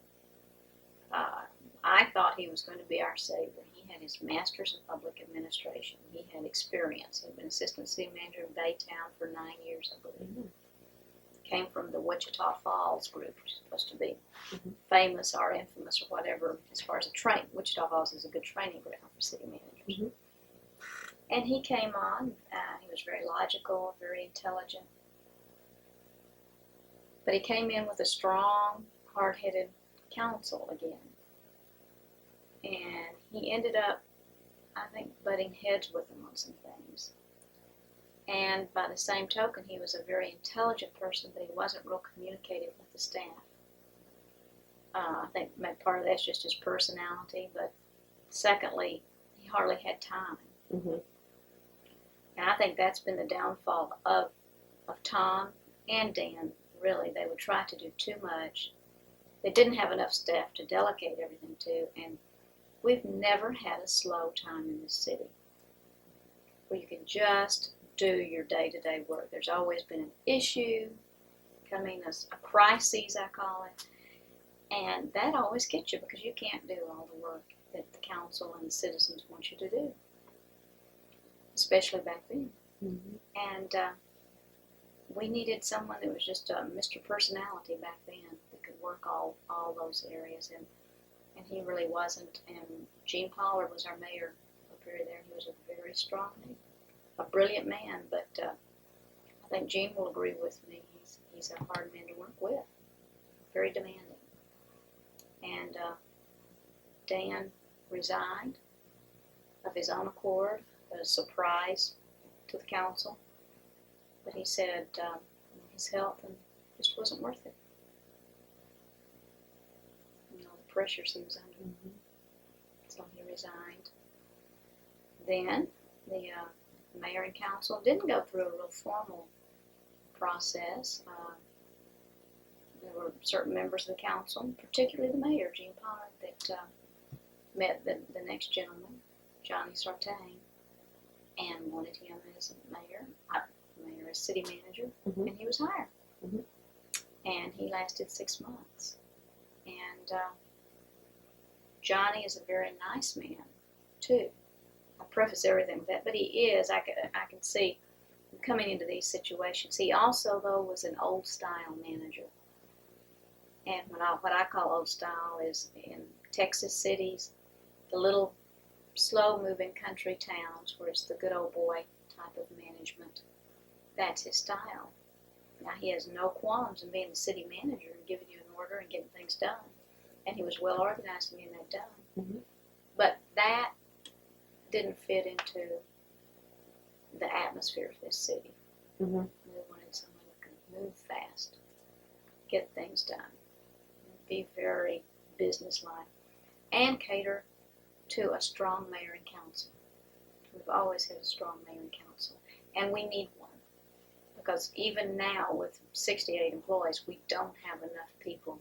Speaker 2: I thought he was going to be our savior. He had his master's in public administration. He had experience. He'd been assistant city manager in Baytown for 9 years, I believe. Came from the Wichita Falls group, which is supposed to be famous or infamous or whatever as far as a train. Wichita Falls is a good training ground for city managers. And he came on. He was very logical, very intelligent. But he came in with a strong, hard-headed council again. And he ended up, I think, butting heads with them on some things. And by the same token, he was a very intelligent person, but he wasn't real communicative with the staff. I think part of that's just his personality, but secondly, he hardly had time. And I think that's been the downfall of Tom and Dan, really. They would try to do too much. They didn't have enough staff to delegate everything to, and we've never had a slow time in this city where you can just do your day-to-day work. There's always been an issue coming, a crisis, I call it. And that always gets you because you can't do all the work that the council and the citizens want you to do, especially back then.
Speaker 1: Mm-hmm.
Speaker 2: And we needed someone that was just a Mr. Personality back then that could work all those areas, and he really wasn't. And Gene Pollard was our mayor up here there. He was a very strong man, a brilliant man, but I think Gene will agree with me. He's a hard man to work with, very demanding. And Dan resigned of his own accord, a surprise to the council. But he said his health and just wasn't worth it. You know, the pressures he was under.
Speaker 1: Mm-hmm.
Speaker 2: So he resigned. Then the mayor and council didn't go through a real formal process. There were certain members of the council, particularly the mayor, Gene Pollard, that met the next gentleman, Johnny Sartain, and wanted him as mayor as city manager,
Speaker 1: Mm-hmm.
Speaker 2: and he was hired.
Speaker 1: Mm-hmm.
Speaker 2: And he lasted 6 months. And Johnny is a very nice man, too. I preface everything with that, but he is. I can see coming into these situations. He also, though, was an old-style manager. And what I call old style is in Texas cities, the little slow-moving country towns where it's the good old boy type of management. That's his style. Now, he has no qualms in being the city manager and giving you an order and getting things done. And he was well organized in getting that done.
Speaker 1: Mm-hmm.
Speaker 2: But that didn't fit into the atmosphere of this city.
Speaker 1: Mm-hmm.
Speaker 2: We wanted someone who could move fast, get things done, be very businesslike, and cater to a strong mayor and council. We've always had a strong mayor and council, and we need one. Because even now, with 68 employees, we don't have enough people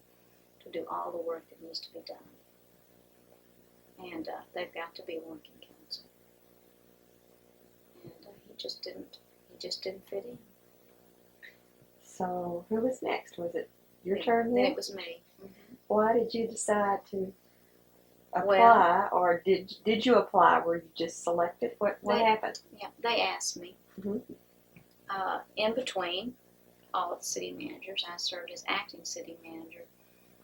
Speaker 2: to do all the work that needs to be done. And they've got to be a working council. And he just didn't fit in.
Speaker 1: So who was next? Was it your turn
Speaker 2: Then
Speaker 1: then?
Speaker 2: it was me. Mm-hmm.
Speaker 1: Why did you decide to apply,
Speaker 2: Well,
Speaker 1: or did you apply? Were you just selected? What happened?
Speaker 2: Yeah, they asked me.
Speaker 1: Mm-hmm.
Speaker 2: In between all of the city managers, I served as acting city manager.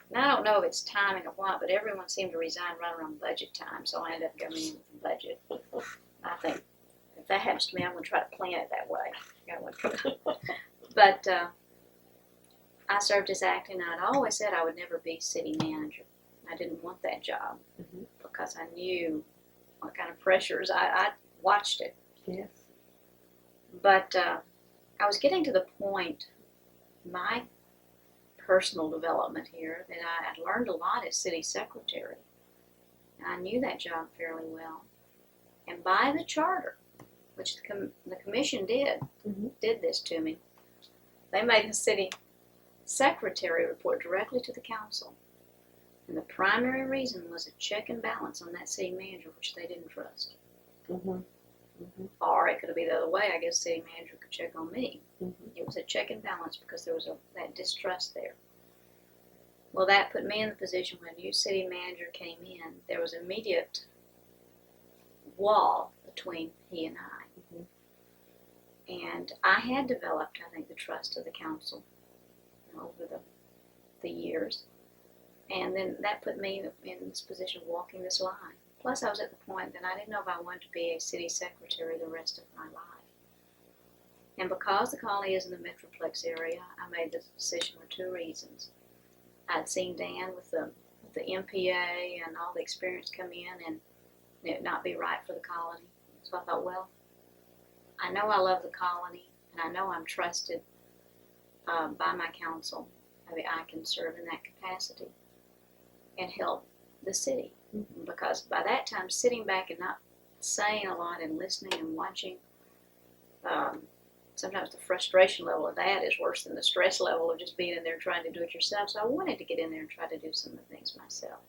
Speaker 2: And I don't know if it's timing or what, but everyone seemed to resign right around budget time, so I ended up going in with the budget. I think if that happens to me, I'm going to try to plan it that way. But I served as acting, and I'd always said I would never be city manager. I didn't want that job
Speaker 1: Mm-hmm.
Speaker 2: because I knew what kind of pressures. I watched it.
Speaker 1: Yes.
Speaker 2: But I was getting to the point, my personal development here, that I had learned a lot as city secretary. I knew that job fairly well. And by the charter, which the commission did this to me, they made the city secretary report directly to the council. And the primary reason was a check and balance on that city manager, which they didn't trust.
Speaker 1: Mm-hmm. Mm-hmm.
Speaker 2: Or it could be the other way. I guess city manager could check on me.
Speaker 1: Mm-hmm.
Speaker 2: It was a check and balance because there was that distrust there. Well, that put me in the position when a new city manager came in, there was immediate wall between he and I. Mm-hmm. And I had developed, I think, the trust of the council over the years. And then that put me in this position of walking this line. Plus, I was at the point that I didn't know if I wanted to be a city secretary the rest of my life. And because the colony is in the Metroplex area, I made the decision for two reasons. I'd seen Dan with the MPA and all the experience come in, and it not be right for the colony. So I thought, well, I know I love the colony, and I know I'm trusted by my council. Maybe I can serve in that capacity and help the city. Mm-hmm. Because by that time, sitting back and not saying a lot and listening and watching, sometimes the frustration level of that is worse than the stress level of just being in there trying to do it yourself. So I wanted to get in there and try to do some of the things myself.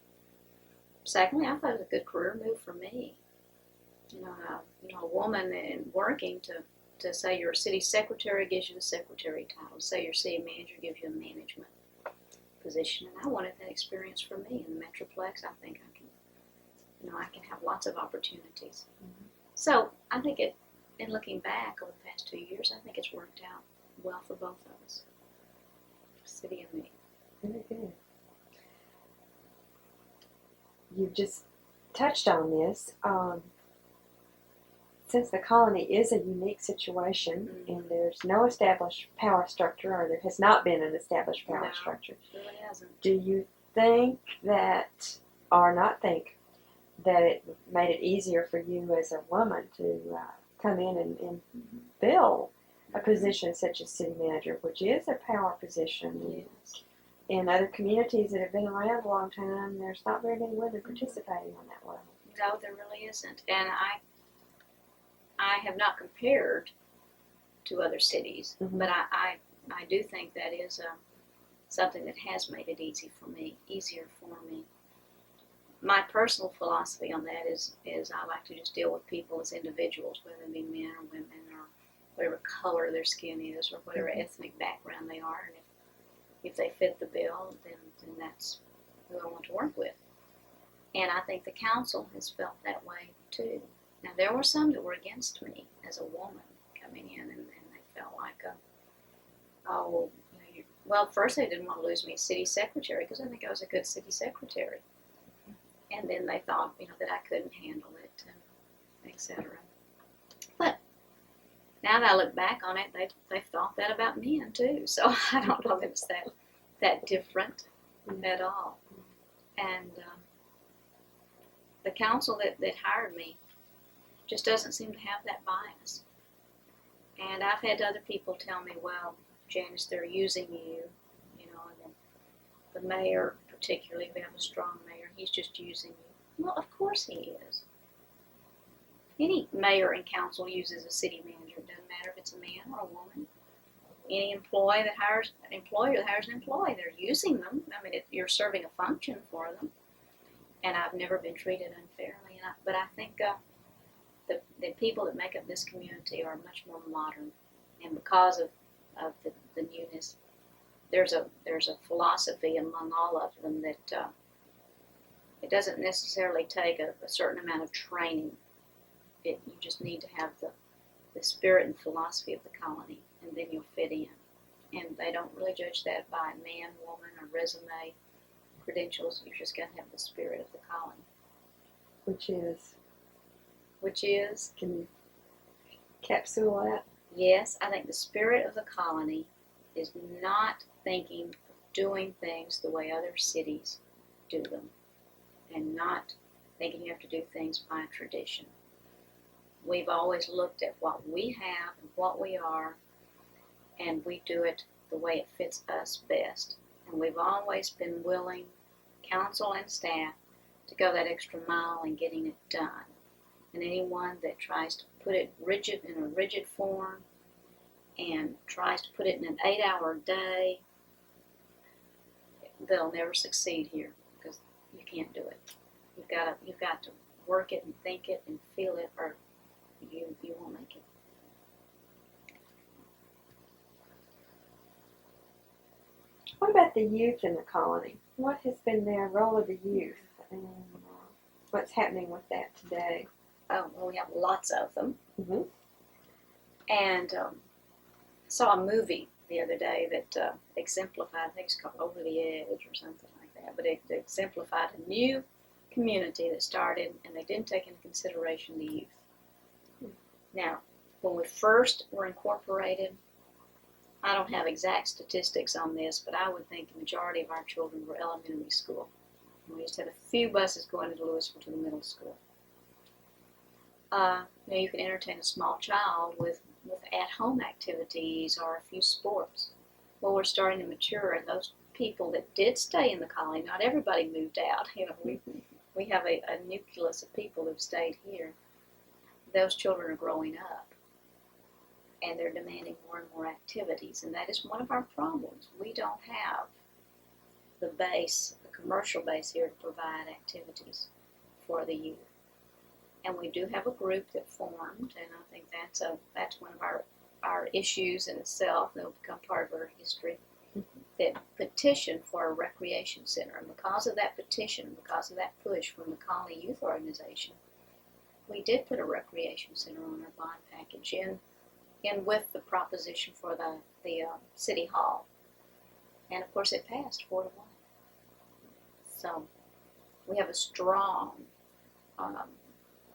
Speaker 2: Secondly, I thought it was a good career move for me. A woman and working to to say your city secretary gives you the secretary title. Say your city manager gives you a management position. And I wanted that experience for me in the Metroplex. I think I can have lots of opportunities.
Speaker 1: Mm-hmm.
Speaker 2: So I think in looking back over the past 2 years, I think it's worked out well for both of us, the city and me.
Speaker 1: Very good. You've just touched on this. Since the colony is a unique situation, and there's no established power structure, or there has not been an established power structure,
Speaker 2: it really hasn't.
Speaker 1: do you think that, or not think, that it made it easier for you as a woman to come in and fill a position such as city manager, which is a power position?
Speaker 2: Yes.
Speaker 1: In other communities that have been around a long time, there's not very many women participating on that level.
Speaker 2: No, there really isn't. And I have not compared to other cities, but I do think that is something that has made it easier for me. My personal philosophy on that is I like to just deal with people as individuals, whether they be men or women or whatever color their skin is or whatever ethnic background they are. And if they fit the bill, then that's who I want to work with. And I think the council has felt that way too. Now, there were some that were against me as a woman coming in, and they felt like, well, first they didn't want to lose me as city secretary because I think I was a good city secretary. And then they thought, that I couldn't handle it, and etc. But now that I look back on it, they've thought that about men too. So I don't know that it's that different at all. And the council that hired me just doesn't seem to have that bias. And I've had other people tell me, well, Janice, they're using you, and the mayor particularly, we have a strong mayor, he's just using you. Well, of course he is. Any mayor and council uses a city manager. It doesn't matter if it's a man or a woman. Any employer that hires an employee, they're using them. I mean, you're serving a function for them. And I've never been treated unfairly. But I think the people that make up this community are much more modern, and because of the newness, there's a philosophy among all of them that it doesn't necessarily take a certain amount of training. You just need to have the spirit and philosophy of the colony, and then you'll fit in. And they don't really judge that by man, woman, or resume credentials. You just got to have the spirit of the colony. Which is?
Speaker 1: Can you capsule that?
Speaker 2: Yes, I think the spirit of the colony is not thinking of doing things the way other cities do them, and not thinking you have to do things by tradition. We've always looked at what we have and what we are, and we do it the way it fits us best. And we've always been willing, council and staff, to go that extra mile in getting it done. And anyone that tries to put it in a rigid form and tries to put it in an 8-hour day, they'll never succeed here because you can't do it. You've got to work it and think it and feel it, or you won't make it.
Speaker 1: What about the youth in the colony? What has been their role of the youth, and what's happening with that today?
Speaker 2: Oh, well, we have lots of them.
Speaker 1: Mm-hmm.
Speaker 2: And saw a movie the other day that exemplified, I think it's called Over the Edge or something like that, but it exemplified a new community that started, and they didn't take into consideration the youth. Now, when we first were incorporated, I don't have exact statistics on this, but I would think the majority of our children were elementary school. And we just had a few buses going into Louisville to the middle school. You can entertain a small child with at-home activities or a few sports. Well, we're starting to mature, and those people that did stay in the colony, not everybody moved out. We have a nucleus of people who've stayed here. Those children are growing up, and they're demanding more and more activities, and that is one of our problems. We don't have the commercial base here to provide activities for the youth. And we do have a group that formed, and I think that's one of our issues in itself. They'll become part of our history. That petitioned for a recreation center, and because of that petition, because of that push from the Colony Youth Organization, we did put a recreation center on our bond package in with the proposition for the city hall, and of course it passed 4-1. So we have a strong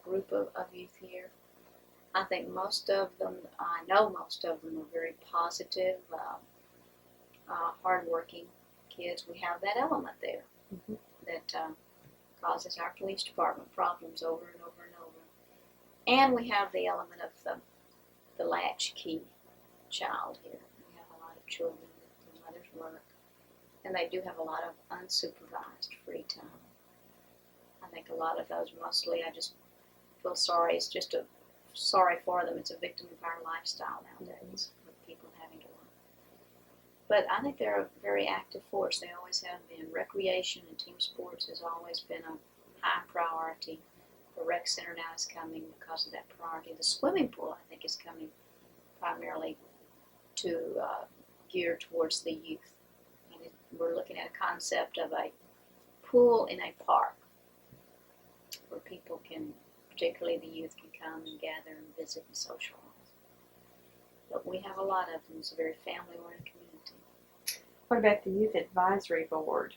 Speaker 2: group of youth here. I think most of them, I know most of them are very positive, hardworking kids. We have that element there that causes our police department problems over and over and over. And we have the element of the latchkey child here. We have a lot of children that their mothers work, and they do have a lot of unsupervised free time. I think a lot of those, mostly, I just feel sorry. It's just sorry for them. It's a victim of our lifestyle nowadays, with people having to work. But I think they're a very active force. They always have been. Recreation and team sports has always been a high priority. The rec center now is coming because of that priority. The swimming pool, I think, is coming primarily to gear towards the youth. And we're looking at a concept of a pool in a park where people can, particularly the youth, can come and gather and visit and socialize. But we have a lot of them. It's a very family-oriented community.
Speaker 3: What about the Youth Advisory Board?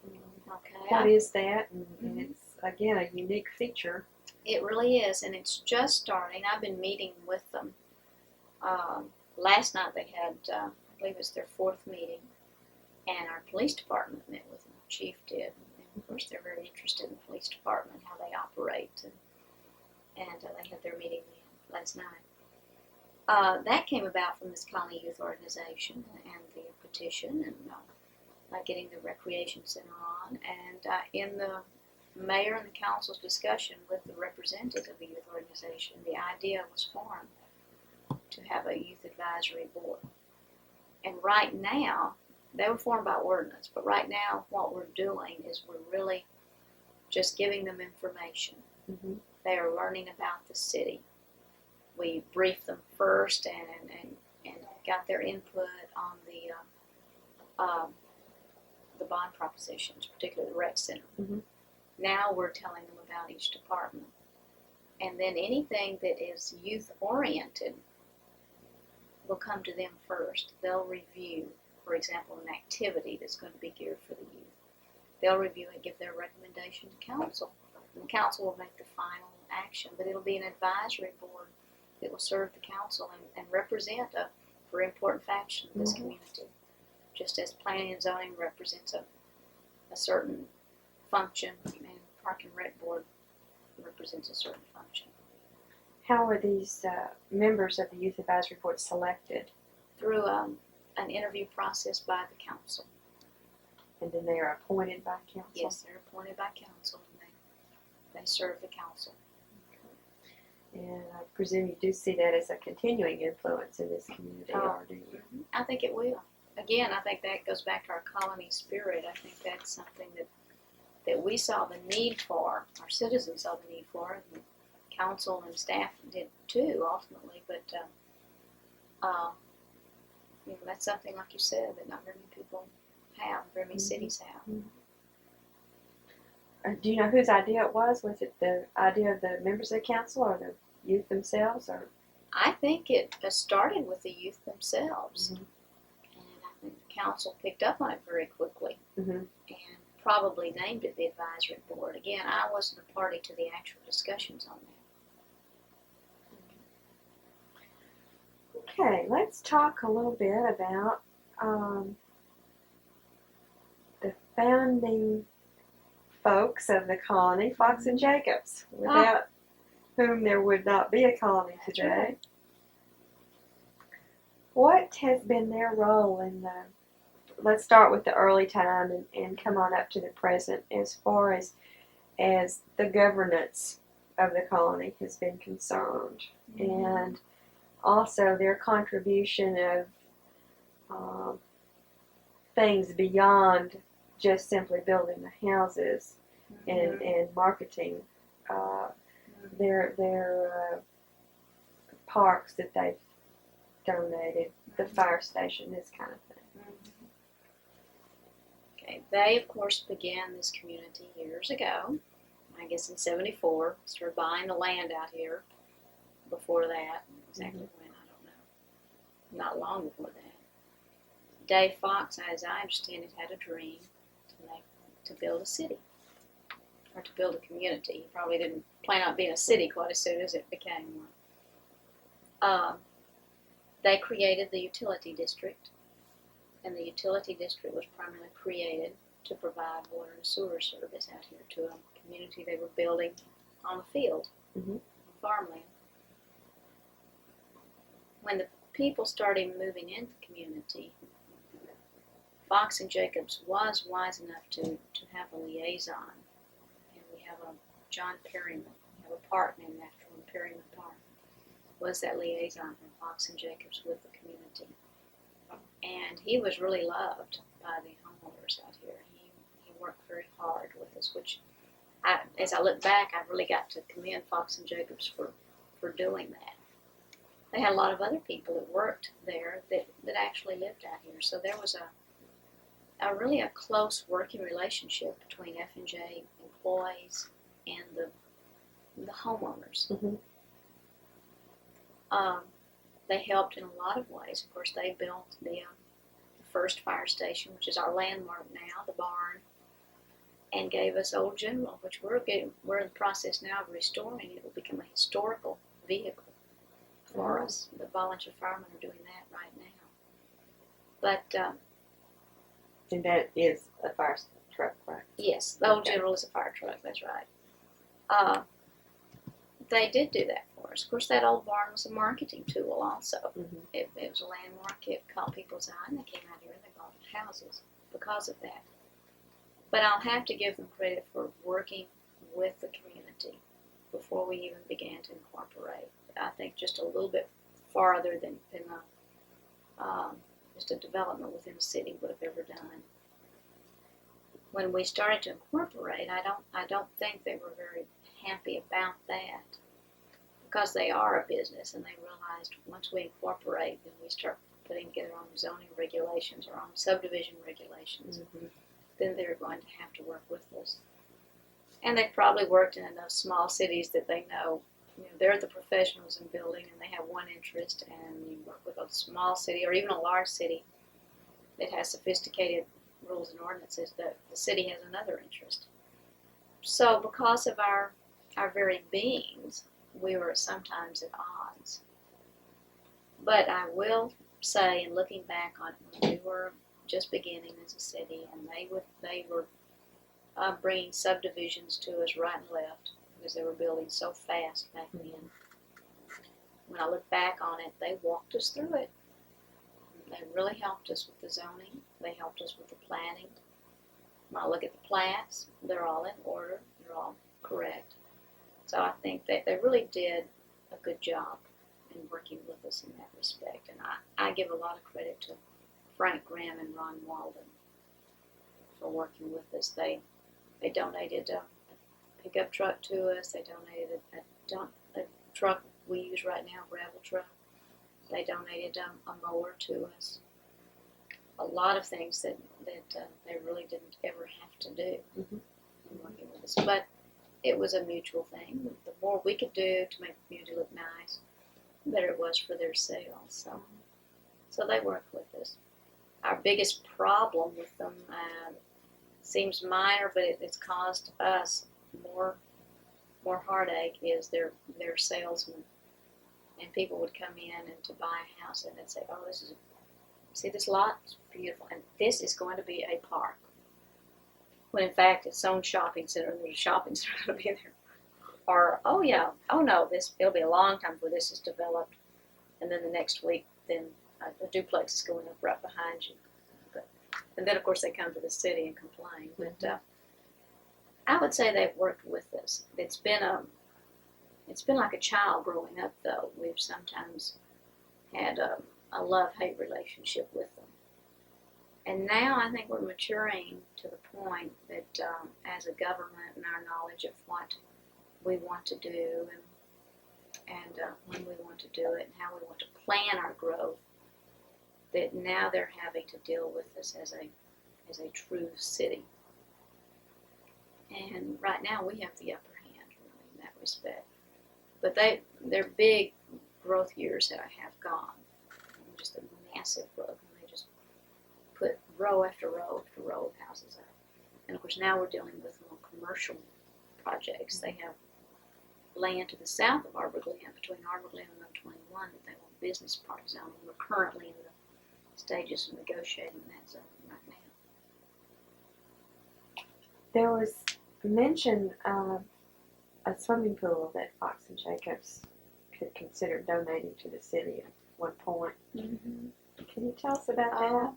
Speaker 2: Okay.
Speaker 3: What is that? And it's, again, a unique feature.
Speaker 2: It really is, and it's just starting. I've been meeting with them. Last night they had, I believe it's their 4th meeting, and our police department met with them. The chief did, and of course they're very interested in the police department, how they operate, and they had their meeting last night. That came about from this Colony Youth Organization and the petition, and getting the recreation center on, and in the mayor and the council's discussion with the representatives of the youth organization, the idea was formed to have a youth advisory board. And right now, they were formed by ordinance, but right now what we're doing is we're really just giving them information. They are learning about the city. We briefed them first and got their input on the bond propositions, particularly the rec center. Now we're telling them about each department. And then anything that is youth-oriented will come to them first. They'll review, for example, an activity that's going to be geared for the youth. They'll review and give their recommendation to council. And the council will make the final action, but it'll be an advisory board that will serve the council and represent a very important faction of this community. Just as planning and zoning represents a certain function, and Park and Rec Board represents a certain function.
Speaker 3: How are these members of the Youth Advisory Board selected?
Speaker 2: Through an interview process by the council.
Speaker 3: And then they are appointed by council?
Speaker 2: Yes, they're appointed by council, and they serve the council.
Speaker 3: And I presume you do see that as a continuing influence in this community, or do you?
Speaker 2: I think it will. Again, I think that goes back to our colony spirit. I think that's something that we saw the need for, our citizens saw the need for, and the council and staff did too, ultimately. But that's something, like you said, that not very many people have, very many cities have.
Speaker 3: Do you know whose idea it was? Was it the idea of the members of the council or the youth themselves? Or
Speaker 2: I think it started with the youth themselves. And I think the council picked up on it very quickly and probably named it the advisory board. Again, I wasn't a party to the actual discussions on that.
Speaker 3: Okay, let's talk a little bit about the founding folks of the colony, Fox and Jacobs, without whom there would not be a colony today. What has been their role in the, let's start with the early time and come on up to the present, as far as the governance of the colony has been concerned, and also their contribution of things beyond just simply building the houses and marketing their parks that they've donated, the fire station, this kind of thing.
Speaker 2: Okay, they of course began this community years ago. I guess in '74, started buying the land out here. Before that, exactly when, I don't know. Not long before that. Dave Fox, as I understand it, had a dream to build a city, or to build a community. He probably didn't plan on being a city quite as soon as it became one. They created the utility district, and the utility district was primarily created to provide water and sewer service out here to a community they were building on the field, farmland. When the people started moving into the community, Fox and Jacobs was wise enough to have a liaison. And we have a John Perryman, we have a park named after him, Perryman Park, was that liaison from Fox and Jacobs with the community. And he was really loved by the homeowners out here. He worked very hard with us, which, as I look back, I really got to commend Fox and Jacobs for doing that. They had a lot of other people that worked there that actually lived out here. So there was a really a close working relationship between F&J employees and the homeowners. They helped in a lot of ways. Of course, they built the first fire station, which is our landmark now, the barn, and gave us Old General, which we're in the process now of restoring. It will become a historical vehicle for us. The volunteer firemen are doing that right now. But
Speaker 3: and that is a fire truck, right?
Speaker 2: yes, the Old General is a fire truck. That's right. They did do that for us. Of course, that old barn was a marketing tool also. It was a landmark. It caught people's eye, and they came out here and they bought houses because of that. But I'll have to give them credit for working with the community before we even began to incorporate. I think just a little bit farther than just a development within the city would have ever done. When we started to incorporate, I don't think they were very happy about that, because they are a business, and they realized once we incorporate, then we start putting together our own zoning regulations, our own subdivision regulations, then they're going to have to work with us. And they've probably worked in enough small cities that they know, they're the professionals in building, and they have one interest, and you work with a small city or even a large city that has sophisticated rules and ordinances, that the city has another interest. So because of our very beings, we were sometimes at odds. But I will say, in looking back on it, when we were just beginning as a city, and they were bringing subdivisions to us right and left, because they were building so fast back then. When I look back on it, they walked us through it. They really helped us with the zoning. They helped us with the planning. When I look at the plats, they're all in order. They're all correct. So I think that they really did a good job in working with us in that respect. And I give a lot of credit to Frank Graham and Ron Walden for working with us. They donated a pickup truck to us. They donated a truck we use right now, a gravel truck. They donated a mower to us. A lot of things that they really didn't ever have to do in working with us. But it was a mutual thing. The more we could do to make the community look nice, the better it was for their sales. So they worked with us. Our biggest problem with them seems minor, but it's caused us more heartache, is their salesmen. And people would come in and to buy a house, and they'd say, "Oh, see this lot? It's beautiful, and this is going to be a park." When in fact it's own shopping center, and there's a shopping center going to be there. Or, "Oh yeah, oh no, it'll be a long time before this is developed," and then the next week, then a duplex is going up right behind you. And then of course they come to the city and complain. But I would say they've worked with us. It's been like a child growing up, though. We've sometimes had a love-hate relationship with them. And now I think we're maturing to the point that as a government and our knowledge of we want to do, and when we want to do it, and how we want to plan our growth, that now they're having to deal with us as a true city. And right now we have the upper hand, really, in that respect. But their big growth years that I have gone, just a massive growth, and they just put row after row after row of houses up. And of course now we're dealing with more commercial projects. They have land to the south of Arbor Glen, between Arbor Glen and 121, that they want business park zoning. We're currently in the stages of negotiating that zone right now.
Speaker 3: There was mention of a swimming pool that Fox and Jacobs could consider donating to the city at one point.
Speaker 2: Mm-hmm.
Speaker 3: Can you tell us about that?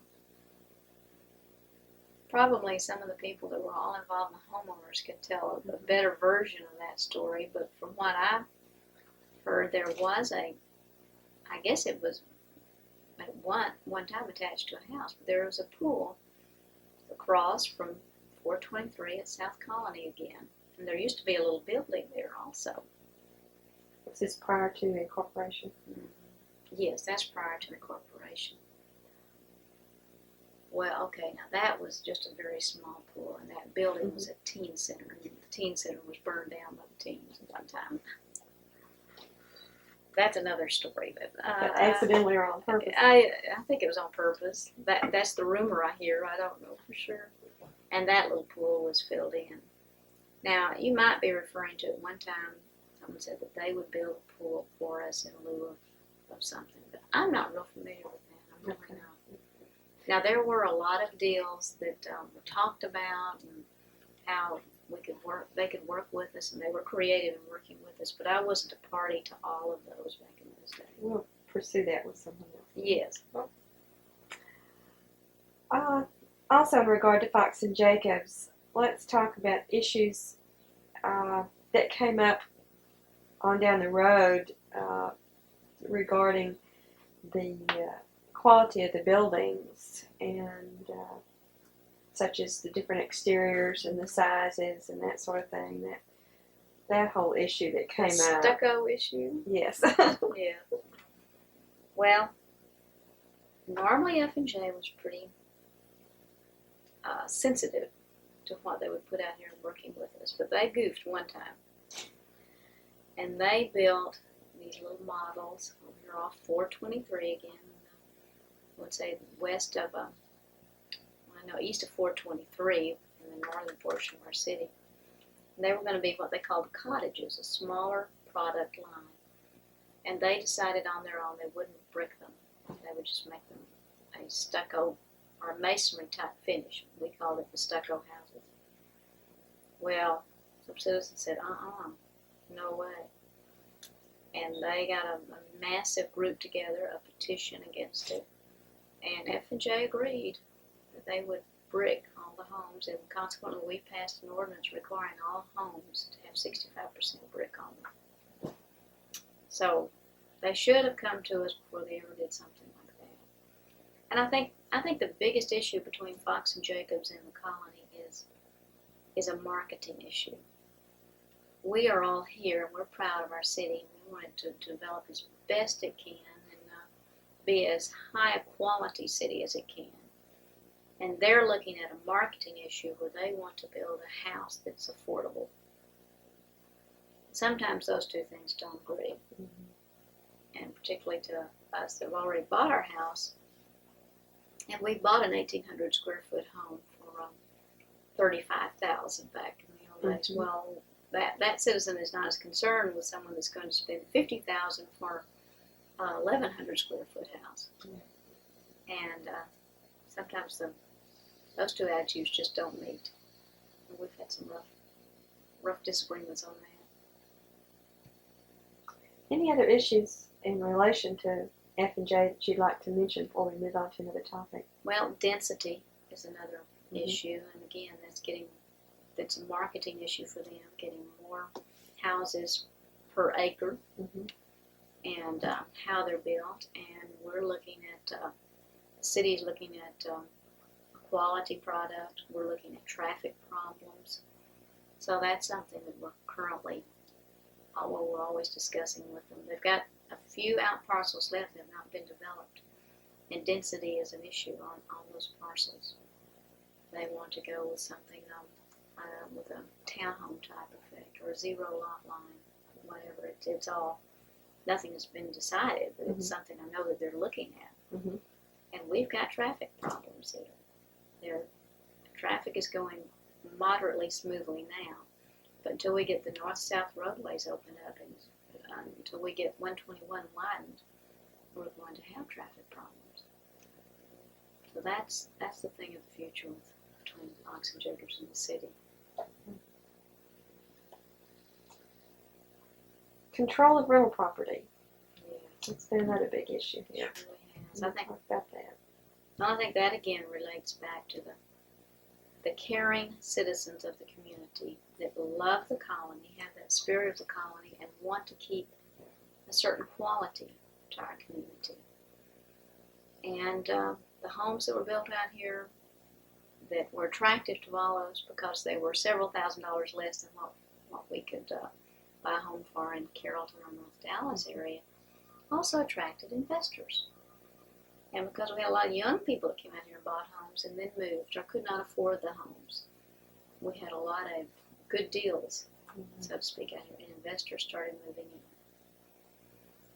Speaker 2: Probably some of the people that were all involved in the homeowners could tell a better version of that story, but from what I heard, there was I guess it was at one time attached to a house, but there was a pool across from 423 at South Colony again, and there used to be a little building there also.
Speaker 3: Was this prior to incorporation?
Speaker 2: Mm-hmm. Yes, that's prior to incorporation. Well, okay, now that was just a very small pool, and that building was a teen center, and the teen center was burned down by the teens at one time. That's another story, but
Speaker 3: accidentally or on purpose?
Speaker 2: I think it was on purpose. That's the rumor I hear. I don't know for sure. And that little pool was filled in. Now, you might be referring to, at one time, someone said that they would build a pool for us in lieu of something, but I'm not real familiar with that. I'm really not. Now, there were a lot of deals that were talked about, and how they could work with us, and they were creative in working with us, but I wasn't a party to all of those back in those days.
Speaker 3: We'll pursue that with someone else.
Speaker 2: Yes.
Speaker 3: Also, in regard to Fox and Jacobs, let's talk about issues that came up on down the road regarding the quality of the buildings, and such as the different exteriors and the sizes and that sort of thing. That whole issue that came up.
Speaker 2: Stucco issue?
Speaker 3: Yes.
Speaker 2: Yeah. Well, normally F&J was pretty sensitive to what they would put out here working with us, but they goofed one time. And they built these little models over here off 423 again, I would say west of, east of 423 in the northern portion of our city. And they were going to be what they called the cottages, a smaller product line. And they decided on their own they wouldn't brick them. They would just make them a stucco or masonry type finish. We called it the stucco houses. Well, some citizens said, no way. And they got a massive group together, a petition against it. And F&J agreed that they would brick all the homes, and consequently we passed an ordinance requiring all homes to have 65% brick on them. So they should have come to us before they ever did something like that. And I think the biggest issue between Fox and Jacobs and the colony is a marketing issue. We are all here and we're proud of our city, and we want it to develop as best it can and be as high a quality city as it can. And they're looking at a marketing issue where they want to build a house that's affordable. Sometimes those two things don't agree. Mm-hmm. And particularly to us that have already bought our house, and we bought an 1,800 square foot home for $35,000 back in the old days. Well, that citizen is not as concerned with someone that's going to spend $50,000 for 1,100 square foot house. And sometimes those two attitudes just don't meet. And we've had some rough disagreements on that.
Speaker 3: Any other issues in relation to F&J that you'd like to mention before we move on to another topic?
Speaker 2: Well, density is another issue, and again, that's a marketing issue for them, getting more houses per acre, and how they're built. And we're looking at, the city's looking at quality product. We're looking at traffic problems. So that's something that we're currently we're always discussing with them. They've got a few out parcels left that have not been developed, and density is an issue on those parcels. They want to go with something with a townhome type effect or a zero lot line, whatever. It's all, nothing has been decided, but it's something I know that they're looking at.
Speaker 3: Mm-hmm.
Speaker 2: And we've got traffic problems here. Traffic is going moderately smoothly now, but until we get the north-south roadways open up and until we get 121 widened, we're going to have traffic problems. So that's the thing of the future between Knox and Jefferson and the city.
Speaker 3: Control of rental property.
Speaker 2: Yeah,
Speaker 3: It's been another big issue here.
Speaker 2: it really has. I think
Speaker 3: Talk about that.
Speaker 2: that again relates back to the caring citizens of the community that love the colony, have that spirit of the colony, and want to keep a certain quality to our community. And the homes that were built out here that were attractive to all of us because they were several $1,000s less than what we could buy a home for in Carrollton or North Dallas area, also attracted investors. And because we had a lot of young people that came out here and bought homes and then moved or could not afford the homes, we had a lot of good deals, so to speak, out here, and investors started moving in.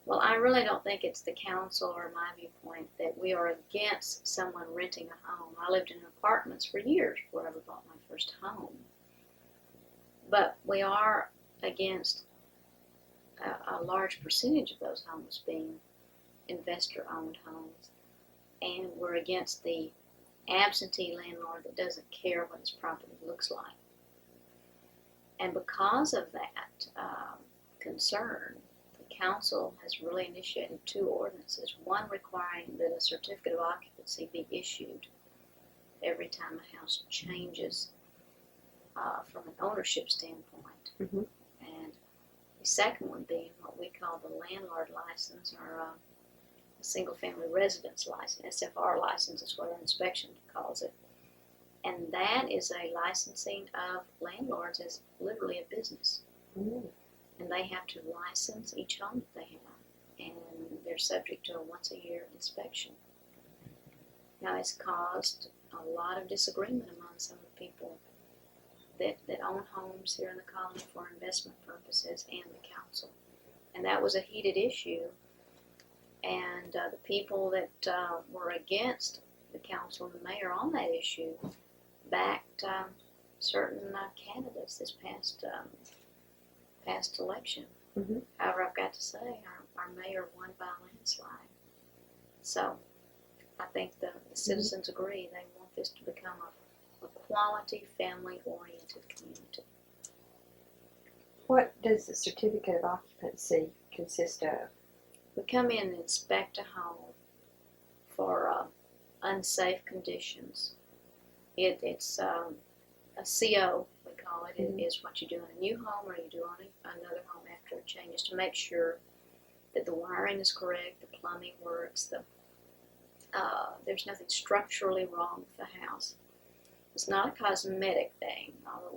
Speaker 2: Well, I really don't think it's the council or my viewpoint that we are against someone renting a home. I lived in apartments for years before I ever bought my first home. But we are against a large percentage of those homes being investor-owned homes. And we're against the absentee landlord that doesn't care what his property looks like. And because of that concern, the council has really initiated 2 ordinances, one requiring that a certificate of occupancy be issued every time a house changes from an ownership standpoint.
Speaker 3: Mm-hmm.
Speaker 2: And the second one being what we call the landlord license, or single family residence license, SFR license is what our inspection calls it. And that is a licensing of landlords as literally a business.
Speaker 3: Mm.
Speaker 2: And they have to license each home that they have. And they're subject to a once a year inspection. Now it's caused a lot of disagreement among some of the people that own homes here in the colony for investment purposes and the council. And that was a heated issue. And the people that were against the council and the mayor on that issue backed certain candidates this past election.
Speaker 3: Mm-hmm.
Speaker 2: However, I've got to say, our mayor won by a landslide. So I think the citizens agree they want this to become a quality, family-oriented community.
Speaker 3: What does the certificate of occupancy consist of?
Speaker 2: We come in and inspect a home for unsafe conditions. It's a CO, we call it.
Speaker 3: Mm-hmm.
Speaker 2: It is what you do in a new home or you do on another home after it changes, to make sure that the wiring is correct, the plumbing works, there's nothing structurally wrong with the house. It's not a cosmetic thing, although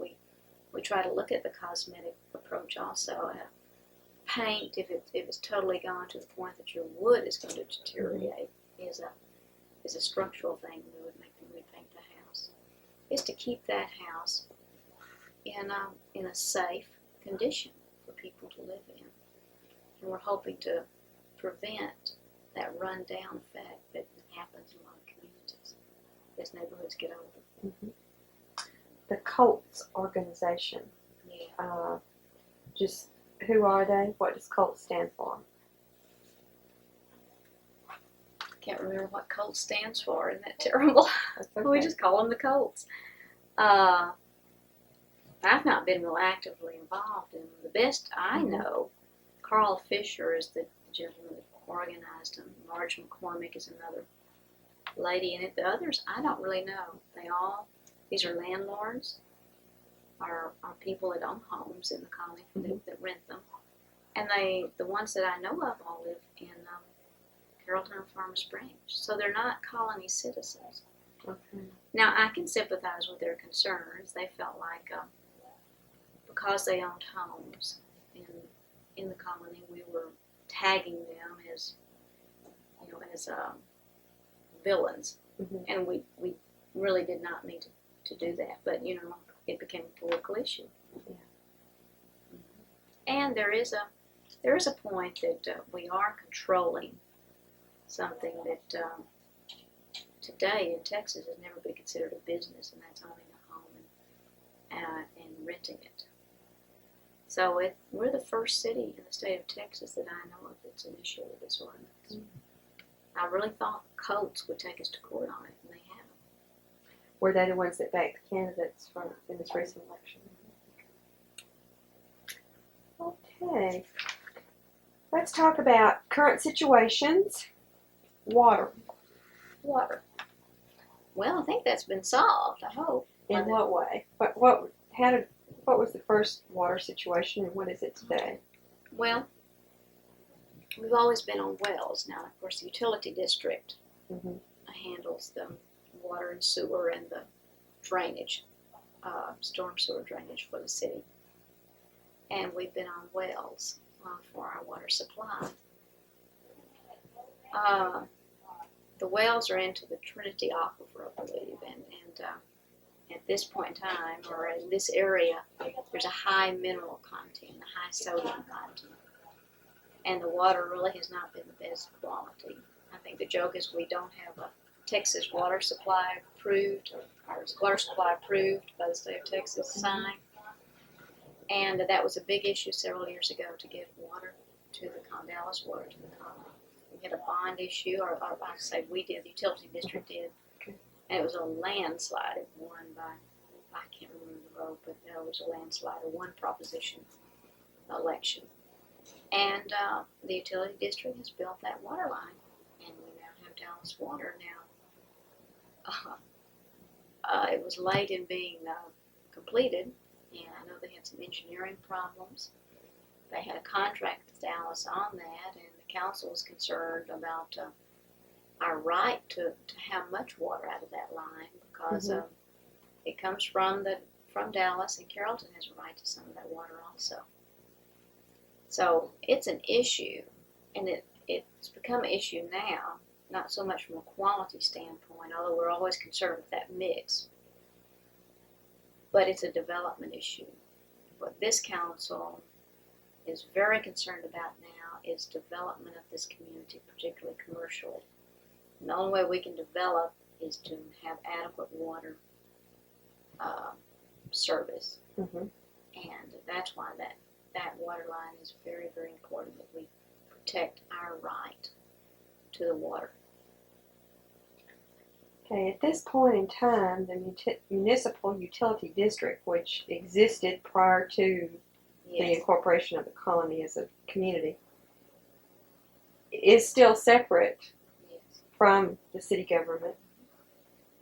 Speaker 2: we try to look at the cosmetic approach also. Paint, if it's totally gone to the point that your wood is going to deteriorate, is a structural thing. We would make them repaint the house. Is to keep that house in a safe condition for people to live in, and we're hoping to prevent that rundown effect that happens in a lot of communities as neighborhoods get older.
Speaker 3: Mm-hmm. The Colts organization.
Speaker 2: Yeah.
Speaker 3: Just who are they? What does Colt stand for?
Speaker 2: Can't remember what Colts stands for. Isn't that terrible?
Speaker 3: That's okay.
Speaker 2: We just call them the Colts. I've not been real actively involved in them. The best I know, Carl Fisher is the gentleman that organized them. Marge McCormick is another lady in it. The others, I don't really know. These are landlords, are people that own homes in the colony that rent them. And the ones that I know of all live in Carrollton and Farmer Springs. So they're not colony citizens.
Speaker 3: Okay.
Speaker 2: Now, I can sympathize with their concerns. They felt like because they owned homes in in the colony, we were tagging them as, as villains, and we really did not need to do that. But it became a political issue.
Speaker 3: Yeah.
Speaker 2: And there is a point that we are controlling something that today in Texas has never been considered a business, and that's owning a home and renting it. So we're the first city in the state of Texas that I know of that's an issue with this ordinance. I really thought Colts would take us to court on it, and they haven't.
Speaker 3: Were they the ones that backed the candidates in this recent election? Okay. Let's talk about current situations. Water.
Speaker 2: Water. Well, I think that's been solved, I hope.
Speaker 3: In what way? What was the first water situation, and what is it today?
Speaker 2: Well, we've always been on wells. Now, of course, the utility district handles the water and sewer and the drainage, storm sewer drainage for the city. And we've been on wells for our water supply. The wells are into the Trinity Aquifer, I believe, and at this point in time, or in this area, there's a high mineral content, a high sodium content. And the water really has not been the best quality. I think the joke is we don't have a Texas water supply approved, or our water supply approved by the state of Texas sign. And that was a big issue several years ago to get water to the Dallas water to the colony. We had a bond issue, or I say we did, the utility district did. And it was a landslide. It won by, I can't remember the vote, but it was a landslide, a one proposition election. And the utility district has built that water line, and we now have Dallas water now. It was late in being completed, and I know they had some engineering problems. They had a contract with Dallas on that, and the council was concerned about our right to have much water out of that line, because it comes from Dallas, and Carrollton has a right to some of that water also. So it's an issue, and it's become an issue now, not so much from a quality standpoint, although we're always concerned with that mix, but it's a development issue. What this council is very concerned about now is development of this community, particularly commercially. And the only way we can develop is to have adequate water service. And that's why that water line is very, very important, that we protect our right to the water.
Speaker 3: Okay, at this point in time, the municipal utility district, which existed prior to the incorporation of the colony as a community, is still separate from the city government.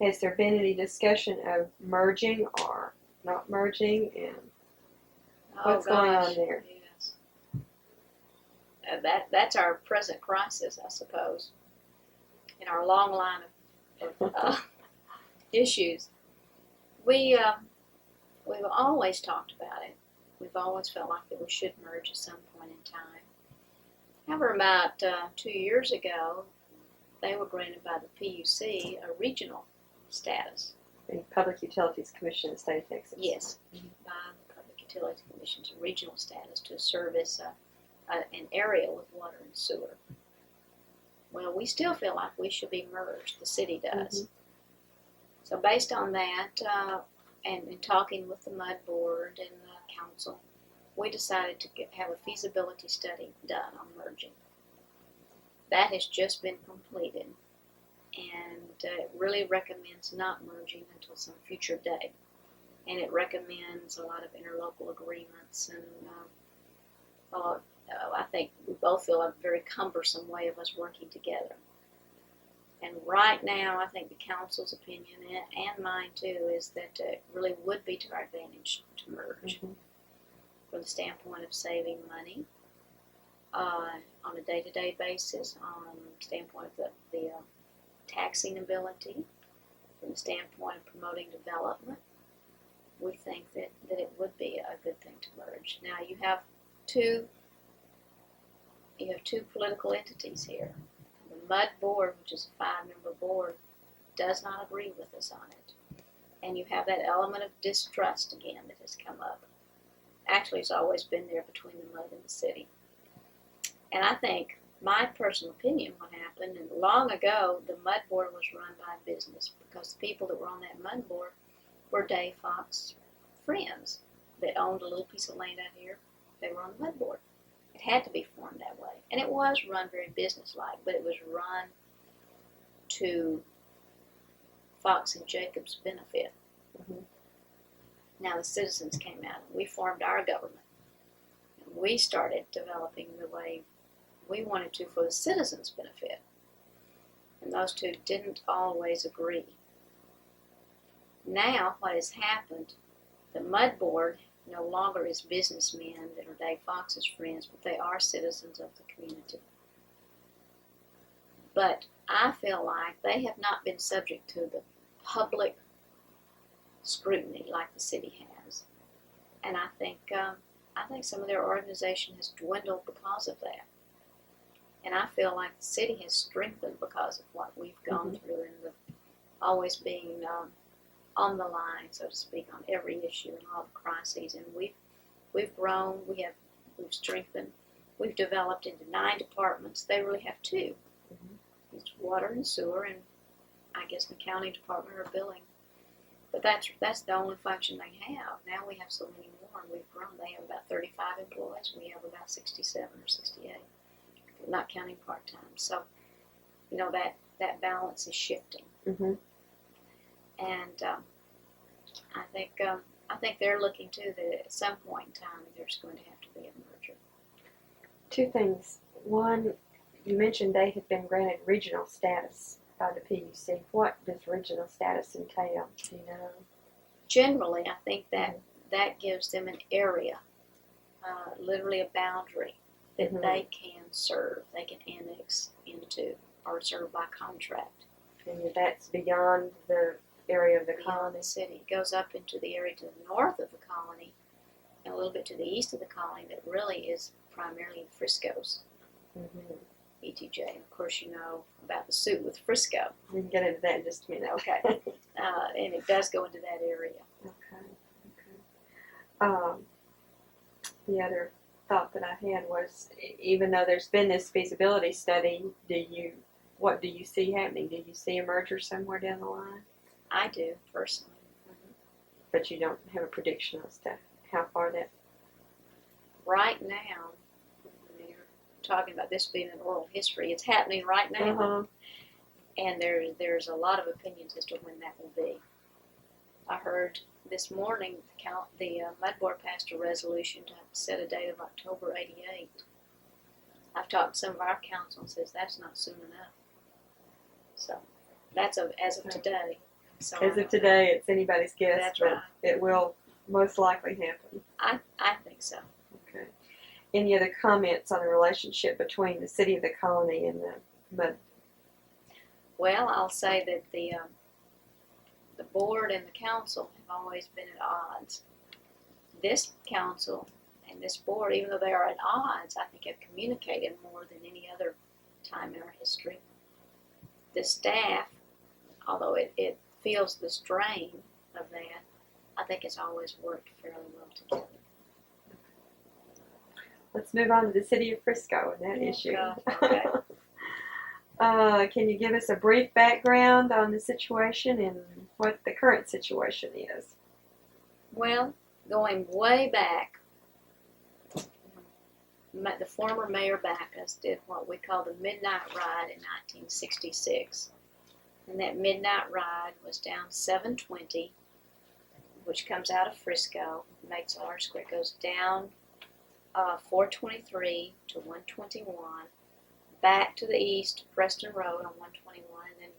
Speaker 3: Has there been any discussion of merging or not merging, and what's going on there?
Speaker 2: Yes. That's our present crisis, I suppose, in our long line of issues. We've always talked about it. We've always felt like that we should merge at some point in time. However, about 2 years ago, they were granted by the PUC a regional status.
Speaker 3: The Public Utilities Commission of the state of Texas.
Speaker 2: Yes, by the Public Utilities Commission, a regional status to service an area with water and sewer. Well, we still feel like we should be merged. The city does. So based on that, and in talking with the MUD board and the council, we decided to have a feasibility study done on merging. That has just been completed, and it really recommends not merging until some future date. And it recommends a lot of interlocal agreements, and I think we both feel a very cumbersome way of us working together. And right now, I think the council's opinion, and mine too, is that it really would be to our advantage to merge, from the standpoint of saving money on a day-to-day basis, on the standpoint of the taxing ability, from the standpoint of promoting development. We think that it would be a good thing to merge. Now, you have two you have two political entities here. The Mud Board, which is a 5-member board, does not agree with us on it. And you have that element of distrust again that has come up. Actually, it's always been there between the Mud and the city. And I think, my personal opinion, what happened, and long ago, the Mud Board was run by business because the people that were on that Mud Board were Dave Fox's friends that owned a little piece of land out here. They were on the Mud Board. It had to be formed that way. And it was run very businesslike, but it was run to Fox and Jacob's benefit.
Speaker 3: Mm-hmm.
Speaker 2: Now the citizens came out and we formed our government. And we started developing the way we wanted to for the citizens' benefit. And those two didn't always agree. Now what has happened, the Mud Board no longer is businessmen that are Dave Fox's friends, but they are citizens of the community. But I feel like they have not been subject to the public scrutiny like the city has. And I think some of their organization has dwindled because of that. And I feel like the city has strengthened because of what we've gone through and the always being on the line, so to speak, on every issue and all the crises. And we've grown, we've strengthened, we've developed into 9 departments. They really have 2. Mm-hmm. It's water and sewer, and I guess the county department or billing. But that's the only function they have. Now we have so many more, and we've grown. They have about 35 employees. We have about 67 or 68, not counting part-time. So, you know, that balance is shifting. Mm-hmm. And I think they're looking too that at some point in time there's going to have to be a merger.
Speaker 3: 2 things. One, you mentioned they have been granted regional status by the PUC. What does regional status entail? Do you know?
Speaker 2: Generally, I think that gives them an area, literally a boundary that they can serve, they can annex into or serve by contract.
Speaker 3: And that's beyond the area of the colony?
Speaker 2: The city. It goes up into the area to the north of the colony and a little bit to the east of the colony that really is primarily in Frisco's. ETJ. And of course, you know about the suit with Frisco.
Speaker 3: We can get into that in just a minute.
Speaker 2: Okay. And it does go into that area.
Speaker 3: Okay. The other thought that I had was, even though there's been this feasibility study, what do you see happening? Do you see a merger somewhere down the line?
Speaker 2: I do, personally.
Speaker 3: But you don't have a prediction as to how far that...
Speaker 2: Right now, when you're talking about this being an oral history, it's happening right now. And there's a lot of opinions as to when that will be. I heard this morning the Mud Board passed a resolution to set a date of October '88. I've talked to some of our council and says that's not soon enough. So that's as of today. So
Speaker 3: as of today, it's anybody's guess,
Speaker 2: that's
Speaker 3: but
Speaker 2: right.
Speaker 3: It will most likely happen.
Speaker 2: I think so.
Speaker 3: Okay. Any other comments on the relationship between the city of the colony and the Mud?
Speaker 2: Well, I'll say that the board and the council have always been at odds. This council and this board, even though they are at odds, I think have communicated more than any other time in our history. The staff, although it feels the strain of that, I think it's always worked fairly well together.
Speaker 3: Let's move on to the city of Frisco and that issue.
Speaker 2: Okay.
Speaker 3: Can you give us a brief background on the situation and what the current situation is?
Speaker 2: Well, going way back, the former Mayor Backus did what we call the Midnight Ride in 1966. And that Midnight Ride was down 720, which comes out of Frisco, makes a large square, goes down 423 to 121, back to the east to Preston Road on 121, and then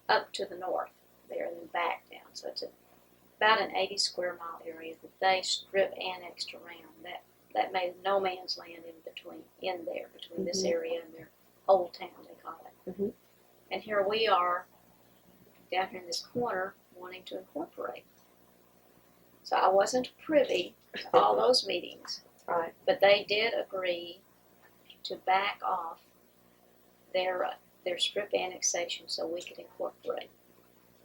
Speaker 2: up to the north there, and then back down. So it's about an 80 square mile area that they strip annexed around. That made no man's land in there between this area and their old town, they call it. And here we are down here in this corner wanting to incorporate. So I wasn't privy to all those meetings.
Speaker 3: Right.
Speaker 2: But they did agree to back off their strip annexation so we could incorporate.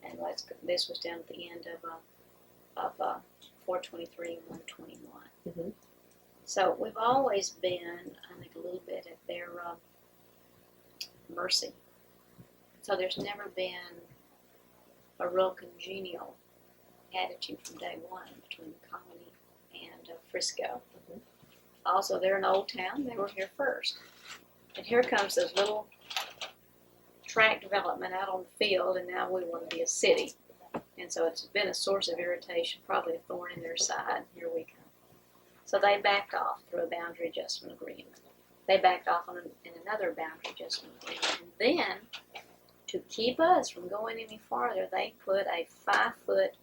Speaker 2: And this was down at the end of 423 and 121.
Speaker 3: Mm-hmm.
Speaker 2: So we've always been, I think, a little bit at their mercy. So there's never been a real congenial attitude from day one between the colony and Frisco.
Speaker 3: Mhm.
Speaker 2: Also, they're an old town. They were here first. And here comes this little tract development out on the field, and now we want to be a city. And so it's been a source of irritation, probably a thorn in their side. Here we come. So they backed off through a boundary adjustment agreement. They backed off in another boundary adjustment agreement. And then, to keep us from going any farther, they put a 5-foot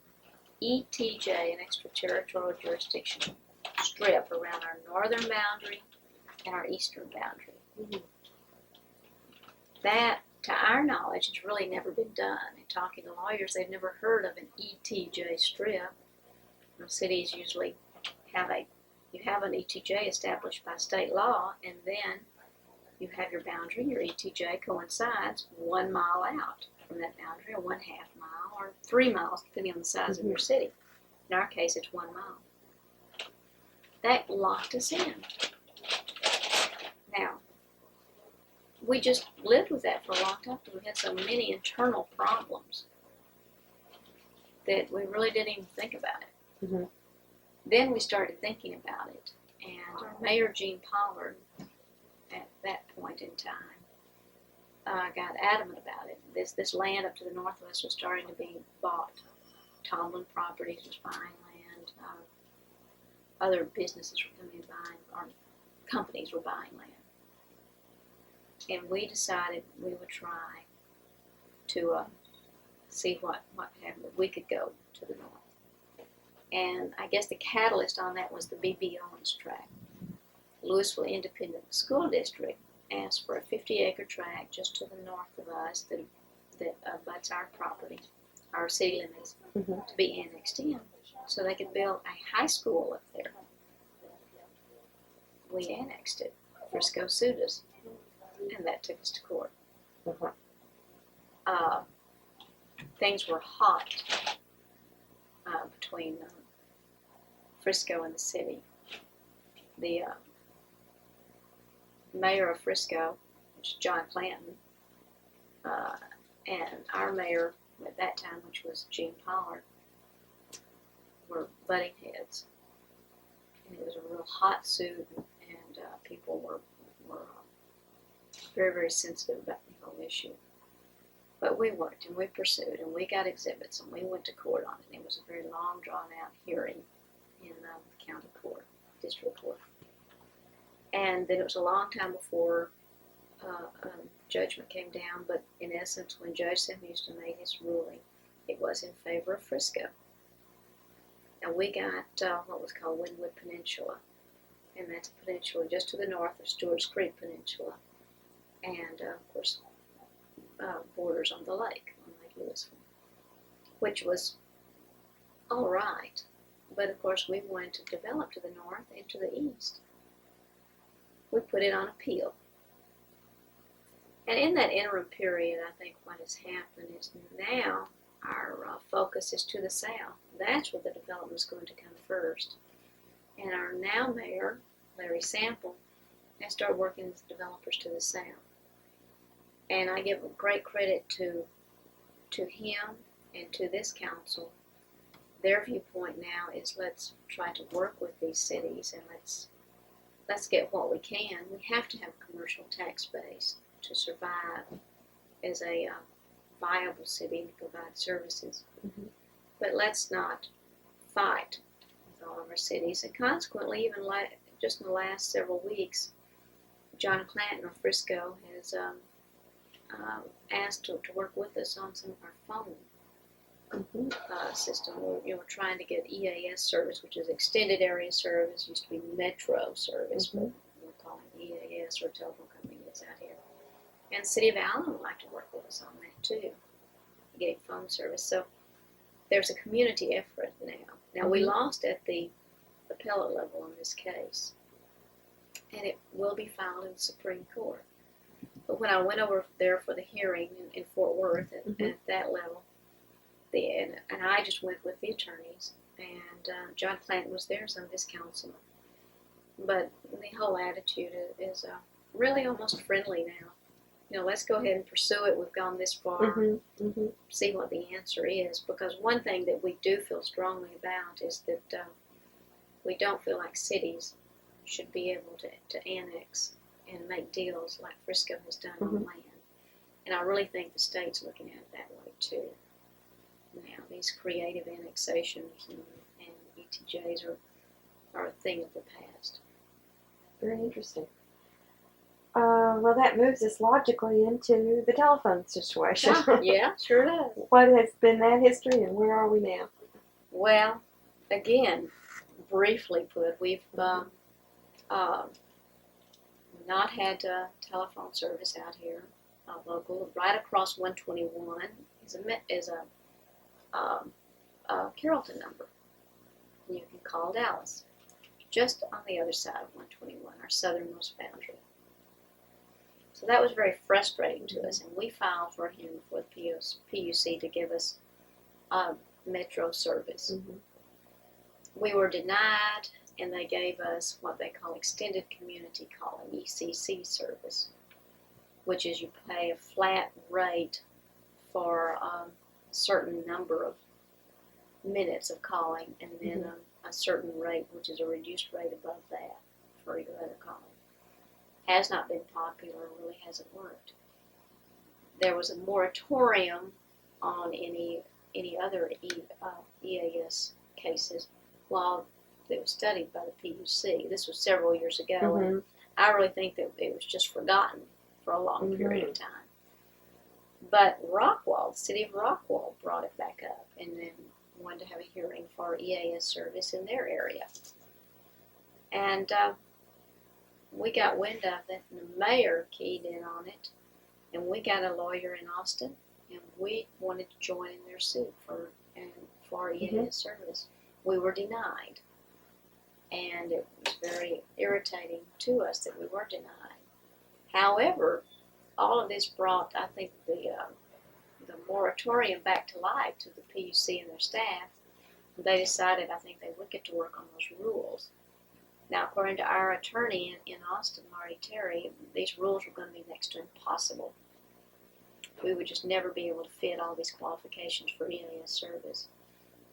Speaker 2: ETJ, an extraterritorial jurisdiction strip, around our northern boundary and our eastern boundary.
Speaker 3: Mm-hmm.
Speaker 2: That, to our knowledge, has really never been done. In talking to lawyers, they've never heard of an ETJ strip. Cities usually have an ETJ established by state law, and then you have your boundary. Your ETJ coincides 1 mile out from that boundary, or 1/2 mile, or 3 miles, depending on the size of your city. In our case, it's 1 mile. That locked us in. Now, we just lived with that for a long time because we had so many internal problems that we really didn't even think about it.
Speaker 3: Mm-hmm. Then
Speaker 2: we started thinking about it, and our mayor, Gene Pollard, at that point in time, got adamant about it. This land up to the north of us was starting to be bought. Tomlin Properties was buying land. Other businesses were coming and buying, or companies were buying land. And we decided we would try to see what happened. We could go to the north. And I guess the catalyst on that was the B.B. Owens tract. Louisville Independent School District asked for a 50-acre tract just to the north of us that abuts our property, our city limits,
Speaker 3: Mm-hmm.
Speaker 2: to be annexed in, so they could build a high school up there. We annexed it. Frisco sued us, and that took us to court.
Speaker 3: Uh-huh.
Speaker 2: Things were hot between Frisco and the city. The mayor of Frisco, which is John Clanton, and our mayor at that time, which was Gene Pollard, were butting heads. And it was a real hot suit, and people were very, very sensitive about the whole issue. But we worked, and we pursued, and we got exhibits, and we went to court on it. It was a very long, drawn-out hearing in the county court, district court. And then it was a long time before judgment came down, but in essence, when Judge Houston made his ruling, it was in favor of Frisco. And we got what was called Wynwood Peninsula, and that's a peninsula just to the north of Stewart's Creek Peninsula, and of course borders on the lake, on Lake Louisville, which was all right, but of course we wanted to develop to the north and to the east. We put it on appeal. And in that interim period, I think what has happened is now our focus is to the south. That's where the development is going to come first. And our now mayor, Larry Sample, has started working with developers to the south. And I give great credit to him and to this council. Their viewpoint now is let's try to work with these cities, and let's get what we can. We have to have a commercial tax base to survive as a viable city and provide services.
Speaker 3: Mm-hmm.
Speaker 2: But let's not fight with all of our cities. And consequently, even just in the last several weeks, John Clanton of Frisco has asked to work with us on some of our phone system. We're trying to get EAS service, which is Extended Area Service. Used to be Metro Service, but we're calling it EAS, or telephone company that's out here. And the City of Allen would like to work with us on that too, getting phone service. So there's a community effort now. Now we lost at the appellate level in this case, and it will be filed in the Supreme Court. But when I went over there for the hearing in Fort Worth at that level, and I just went with the attorneys, and John Clanton was there, some of his councilmen. But the whole attitude is really almost friendly now. You know, let's go ahead and pursue it. We've gone this far. See what the answer is. Because one thing that we do feel strongly about is that we don't feel like cities should be able to annex and make deals like Frisco has done on land. And I really think the state's looking at it that way too. Now, these creative annexations and ETJs are a thing of the past.
Speaker 3: Very interesting. Well, that moves us logically into the telephone situation.
Speaker 2: Yeah, sure does.
Speaker 3: What has been that history, and where are we now?
Speaker 2: Well, again, briefly put, we've not had telephone service out here local. Right across 121 is a Carrollton number. You can call Dallas. Just on the other side of 121, our southernmost boundary. So that was very frustrating to us, and we filed for him for the PUC to give us metro service. We were denied, and they gave us what they call extended community calling, ECC service, which is you pay a flat rate for a certain number of minutes of calling, and then a certain rate, which is a reduced rate above that for your other calling. Has not been popular, really hasn't worked. There was a moratorium on any other EAS cases while it was studied by the PUC. This was several years ago, and I really think that it was just forgotten for a long period of time. But Rockwall, the city of Rockwall, brought it back up and then wanted to have a hearing for EAS service in their area. And we got wind of it, and the mayor keyed in on it, and we got a lawyer in Austin, and we wanted to join in their suit for EAS service. We were denied, and it was very irritating to us that we were denied. However, all of this brought, I think, the moratorium back to life to the PUC and their staff. They decided, I think, they would get to work on those rules. Now, according to our attorney in Austin, Marty Terry, these rules were going to be next to impossible. We would just never be able to fit all these qualifications for EAS service.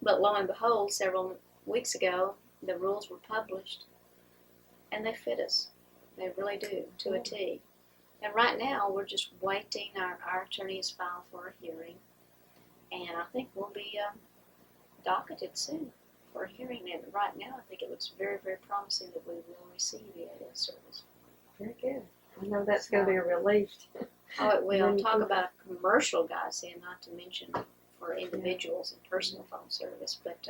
Speaker 2: But lo and behold, several weeks ago, the rules were published, and they fit us. They really do, to a T. And right now, we're just waiting. Our attorney has filed for a hearing, and I think we'll be docketed soon for a hearing. And right now, I think it looks very, very promising that we will receive EAS service.
Speaker 3: Very good. I know that's going to be a relief.
Speaker 2: Oh, it will. Talk about a commercial, guys, and not to mention for individuals and personal phone service, but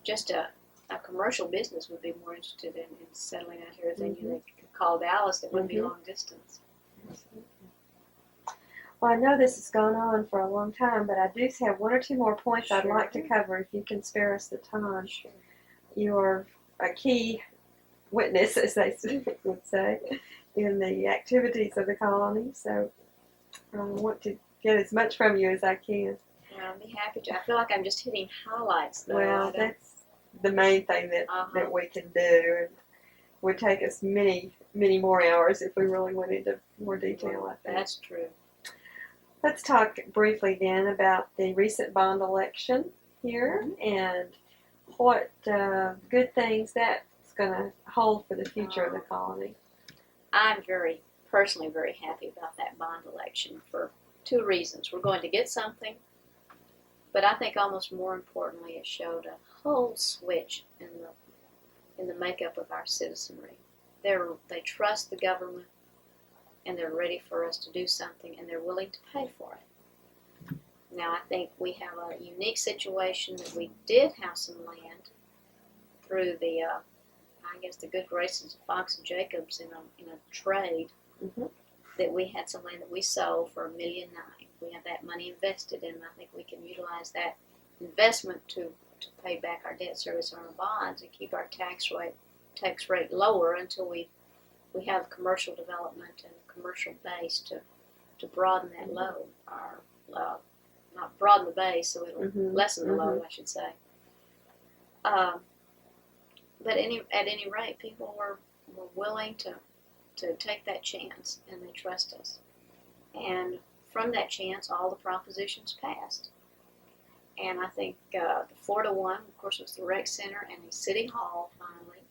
Speaker 2: just a commercial business would be more interested in settling out here if they knew they could call Dallas. That wouldn't be long distance.
Speaker 3: Absolutely. Well, I know this has gone on for a long time, but I do have one or two more points I'd like to cover if you can spare us the time.
Speaker 2: Sure.
Speaker 3: You're a key witness, as they would say, in the activities of the colony, so I want to get as much from you as I can.
Speaker 2: Well, I'd be happy to. I feel like I'm just hitting highlights, though.
Speaker 3: Well, that's the main thing that we can do, and would take us many more hours if we really went into more detail, I think.
Speaker 2: That's true.
Speaker 3: Let's talk briefly then about the recent bond election here and what good things that's going to hold for the future of the colony.
Speaker 2: I'm personally very happy about that bond election for two reasons. We're going to get something, but I think almost more importantly, it showed a whole switch in the makeup of our citizenry. They trust the government, and they're ready for us to do something, and they're willing to pay for it. Now, I think we have a unique situation that we did have some land through the, the good graces of Fox and Jacobs in a trade, that we had some land that we sold for $1.9 million. We have that money invested, and I think we can utilize that investment to pay back our debt service on our bonds and keep our tax rate lower until we we have commercial development and a commercial base to broaden that load, or not broaden the base, so it'll lessen the load, I should say. But at any rate, people were willing to take that chance, and they trust us. And from that chance, all the propositions passed. And I think the 4-1, of course, was the rec center and a city hall finally,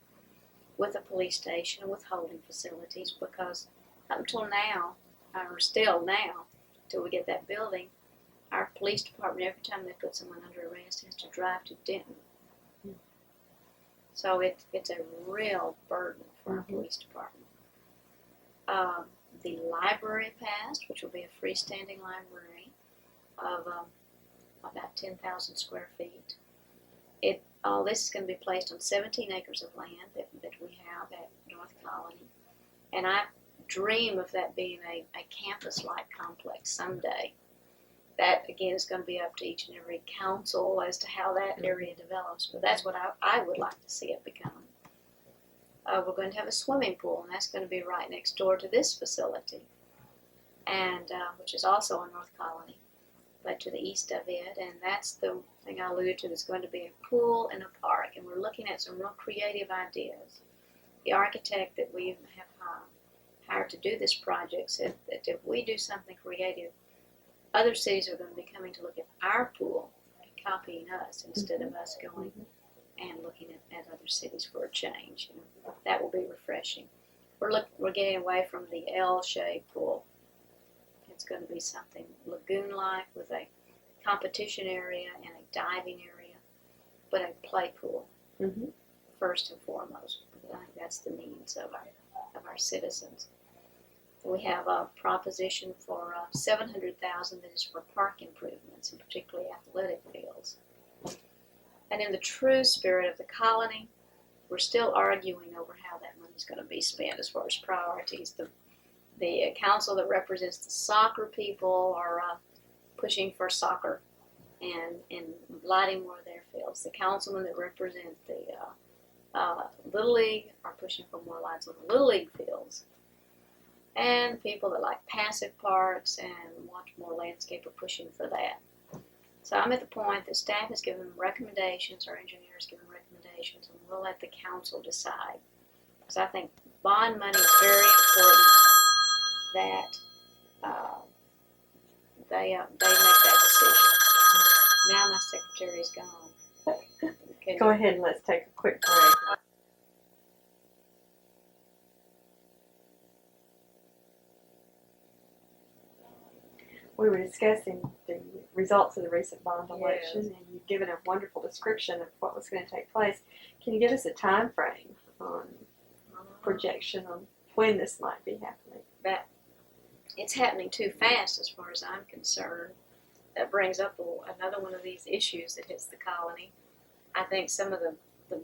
Speaker 2: with a police station and with holding facilities, because up until now, or still now, till we get that building, our police department, every time they put someone under arrest, has to drive to Denton. So it's a real burden for our police department. The library passed, which will be a freestanding library of about 10,000 square feet. All this is going to be placed on 17 acres of land that we have at North Colony. And I dream of that being a campus-like complex someday. That, again, is going to be up to each and every council as to how that area develops. But that's what I would like to see it become. We're going to have a swimming pool, and that's going to be right next door to this facility, and which is also on North Colony, but to the east of it. And that's the thing I alluded to. There's going to be a pool and a park, and we're looking at some real creative ideas. The architect that we have hired to do this project said that if we do something creative, other cities are going to be coming to look at our pool and copying us instead of us going and looking at other cities for a change. That will be refreshing. We're getting away from the L-shaped pool. It's going to be something lagoon-like with a competition area and a diving area, but a play pool first and foremost. I think that's the needs of our citizens. We have a proposition for $700,000 that is for park improvements, and particularly athletic fields. And in the true spirit of the colony, we're still arguing over how that money is going to be spent as far as priorities. The council that represents the soccer people are pushing for soccer and lighting more of their fields. The councilmen that represent the Little League are pushing for more lights on the Little League fields. And people that like passive parks and want more landscape are pushing for that. So I'm at the point that staff has given recommendations, our engineers given recommendations, and we'll let the council decide. Because I think bond money is very important that they make that decision. Now my secretary's gone.
Speaker 3: Go ahead and let's take a quick break. We were discussing the results of the recent bond election, and you've given a wonderful description of what was going to take place. Can you give us a time frame on projection on when this might be happening?
Speaker 2: That it's happening too fast as far as I'm concerned. That brings up another one of these issues that hits the colony. I think some of the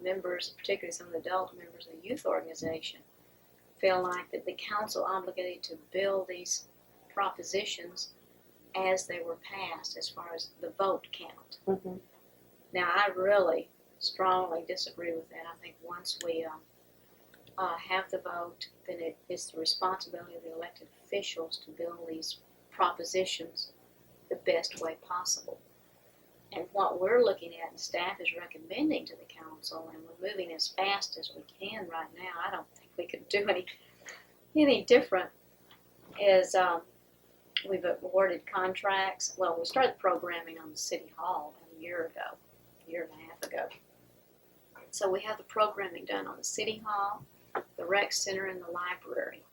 Speaker 2: members, particularly some of the adult members of the youth organization, feel like that the council obligated to build these propositions as they were passed as far as the vote count. Now, I really strongly disagree with that. I think once we have the vote, then it is the responsibility of the elected officials to build these propositions the best way possible. And what we're looking at and staff is recommending to the council, and we're moving as fast as we can right now, I don't think we could do any different, is we've awarded contracts. Well, we started programming on the City Hall a year and a half ago. So we have the programming done on the City Hall, the Rec Center, and the library.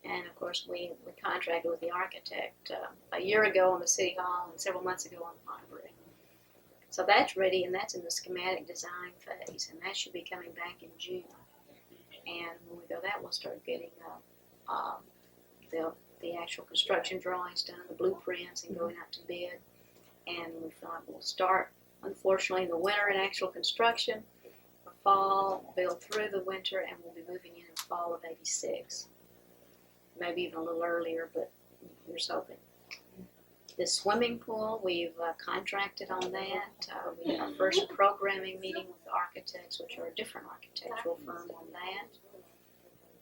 Speaker 2: And of course, we contracted with the architect a year ago on the City Hall and several months ago on the library. So that's ready, and that's in the schematic design phase, and that should be coming back in June. And when we go that, we'll start getting the actual construction drawings done, the blueprints, and going out to bid. And we thought we'll start, unfortunately, in the winter in actual construction, for fall, build through the winter, and we'll be moving in fall of '86. Maybe even a little earlier, but here's hoping. The swimming pool, we've contracted on that. We had our first programming meeting with the architects, which are a different architectural firm on that.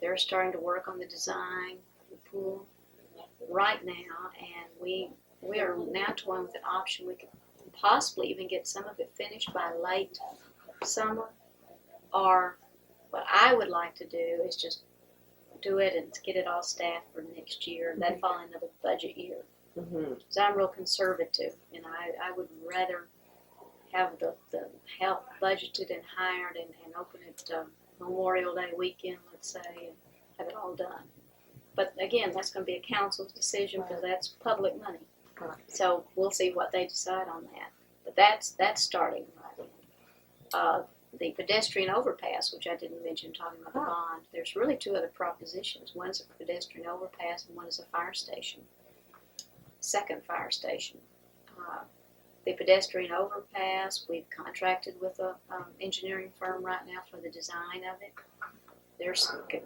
Speaker 2: they're starting to work on the design of the pool right now, and we are now toying with an option. We could possibly even get some of it finished by late summer, or what I would like to do is just do it and get it all staffed for next year. That'd fall into the budget year. So I'm real conservative, and I would rather have the help budgeted and hired and open it Memorial Day weekend, let's say, and have it all done. But again, that's going to be a council's decision because that's public money.
Speaker 3: Right.
Speaker 2: So we'll see what they decide on that. But that's starting right in. The pedestrian overpass, which I didn't mention talking about the bond, there's really two other propositions. One is a pedestrian overpass and one is a fire station. Second fire station. The pedestrian overpass, we've contracted with a engineering firm right now for the design of it. They're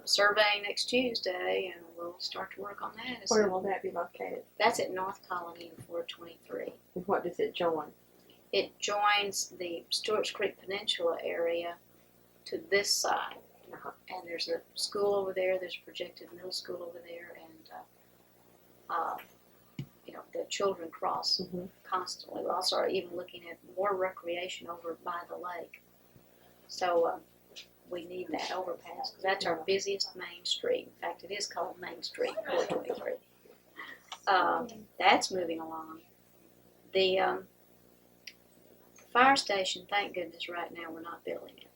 Speaker 2: surveying next Tuesday, and we'll start to work on that.
Speaker 3: Where will that be located?
Speaker 2: That's at North Colony in 423.
Speaker 3: And what does it join?
Speaker 2: It joins the Stewart's Creek Peninsula area to this side. And there's a school over there, there's a projected middle school over there, and the children cross constantly. We also are even looking at more recreation over by the lake. So we need that overpass because that's our busiest main street. In fact, it is called Main Street 423. That's moving along. The fire station, thank goodness right now we're not building it.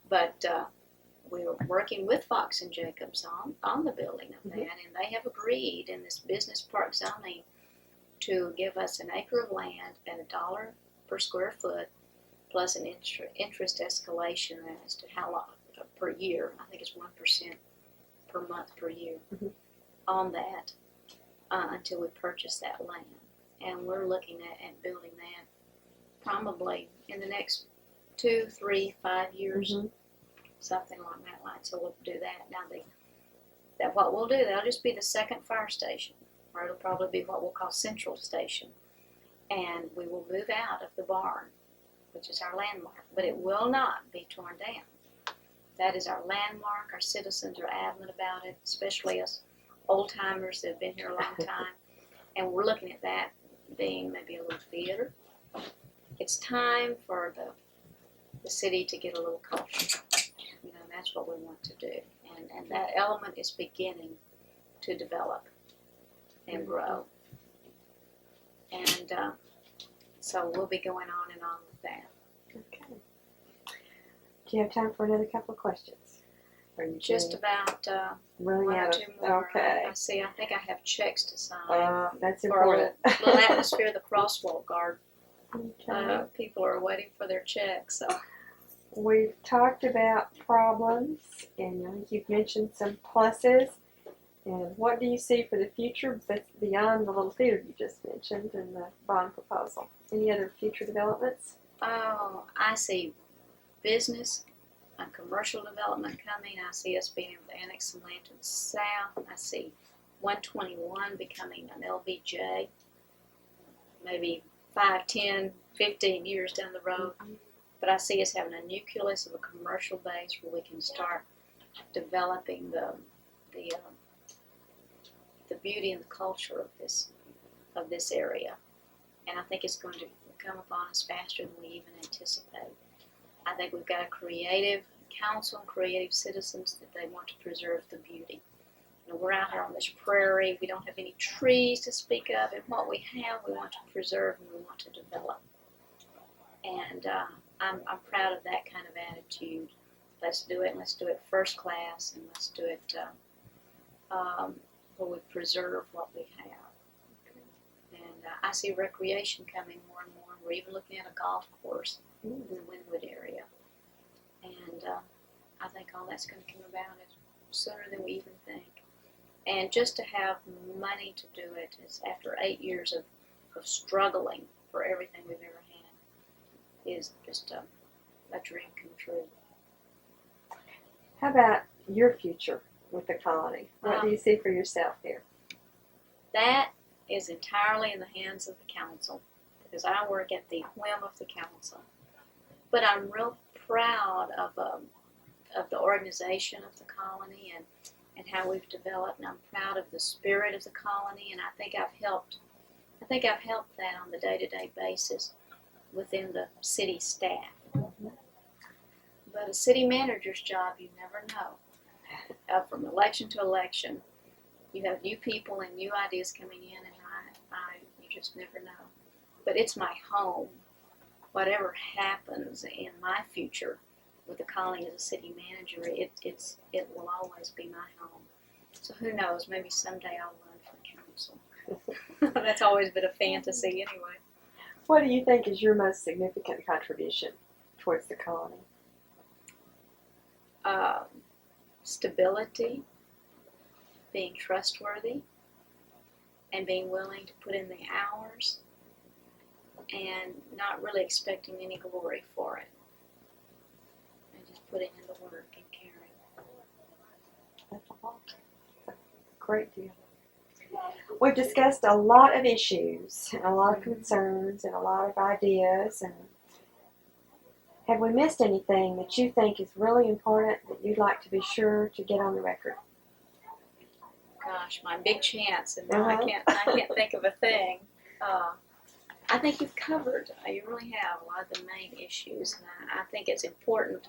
Speaker 2: But we're working with Fox and Jacobs on the building of that, and they have agreed in this business park zoning to give us an acre of land at $1 per square foot plus an interest escalation as to how long per year. I think it's 1% per month per year on that until we purchase that land. And we're looking at building that probably in the next 2, 3, 5 years, something along that line. So we'll do that. Now, what we'll do, that'll just be the second fire station, or it'll probably be what we'll call Central Station. And we will move out of the barn, which is our landmark, but it will not be torn down. That is our landmark. Our citizens are adamant about it, especially us old-timers that have been here a long time. And we're looking at that being maybe a little theater. It's time for the city to get a little culture. That's what we want to do. And that element is beginning to develop and grow. And so we'll be going on and on with that.
Speaker 3: Okay. Do you have time for another couple of questions?
Speaker 2: Just about
Speaker 3: running
Speaker 2: one or
Speaker 3: out
Speaker 2: two more.
Speaker 3: Okay.
Speaker 2: I see. I think I have checks to sign.
Speaker 3: That's
Speaker 2: for
Speaker 3: important.
Speaker 2: a little atmosphere of the crosswalk guard.
Speaker 3: Okay.
Speaker 2: People are waiting for their checks. So.
Speaker 3: We've talked about problems, and I think you've mentioned some pluses. And what do you see for the future beyond the little theater you just mentioned and the bond proposal? Any other future developments?
Speaker 2: Oh, I see business and commercial development coming. I see us being able to annex some land to the south. I see 121 becoming an LBJ, maybe 5, 10, 15 years down the road. But I see us having a nucleus of a commercial base where we can start developing the beauty and the culture of this area. And I think it's going to come upon us faster than we even anticipate. I think we've got a creative council and creative citizens that they want to preserve the beauty. We're out here on this prairie. We don't have any trees to speak of, and what we have we want to preserve and we want to develop. And I'm proud of that kind of attitude. Let's do it, and let's do it first class, and let's do it where we preserve what we have. And I see recreation coming more and more. We're even looking at a golf course in the Wynwood area. And I think all that's going to come about sooner than we even think. And just to have money to do it is, after 8 years of struggling for everything we've ever had, is just a dream come true.
Speaker 3: How about your future with the colony? What do you see for yourself here?
Speaker 2: That is entirely in the hands of the council, because I work at the whim of the council. But I'm real proud of the organization of the colony and how we've developed, and I'm proud of the spirit of the colony, and I think I've helped that on the day-to-day basis within the city staff. But a city manager's job, you never know. From election to election, you have new people and new ideas coming in, and you just never know. But it's my home. Whatever happens in my future with the colony as a city manager, it will always be my home. So who knows? Maybe someday I'll run for council. That's always been a fantasy, anyway.
Speaker 3: What do you think is your most significant contribution towards the colony?
Speaker 2: Stability, being trustworthy, and being willing to put in the hours, and not really expecting any glory for it, and just putting in the work and caring.
Speaker 3: That's a lot. Great deal. We've discussed a lot of issues, and a lot of concerns, and a lot of ideas, and have we missed anything that you think is really important that you'd like to be sure to get on the record?
Speaker 2: Gosh, my big chance, and now I can't think of a thing. I think you've covered. You really have a lot of the main issues, and I think it's important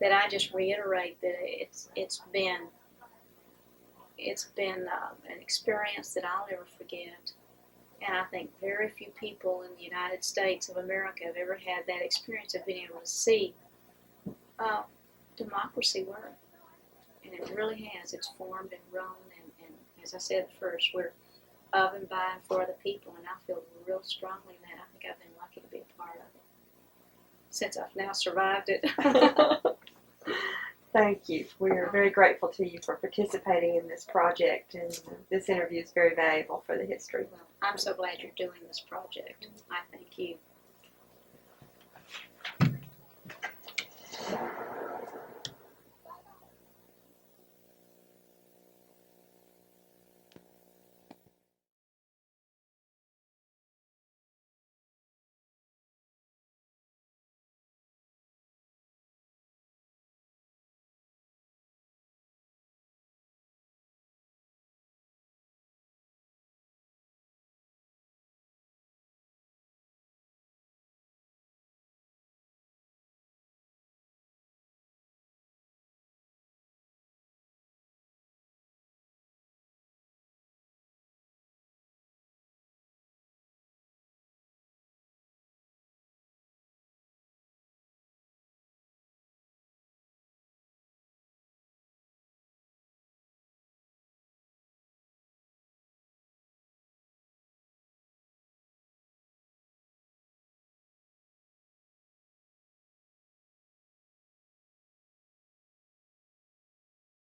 Speaker 2: that I just reiterate that it's been an experience that I'll never forget. And I think very few people in the United States of America have ever had that experience of being able to see democracy work. And it really has. It's formed and grown. And as I said first, we're of and by and for the people. And I feel real strongly that. I think I've been lucky to be a part of it. Since I've now survived it.
Speaker 3: Thank you. We are very grateful to you for participating in this project, and this interview is very valuable for the history.
Speaker 2: Well, I'm so glad you're doing this project. I thank you.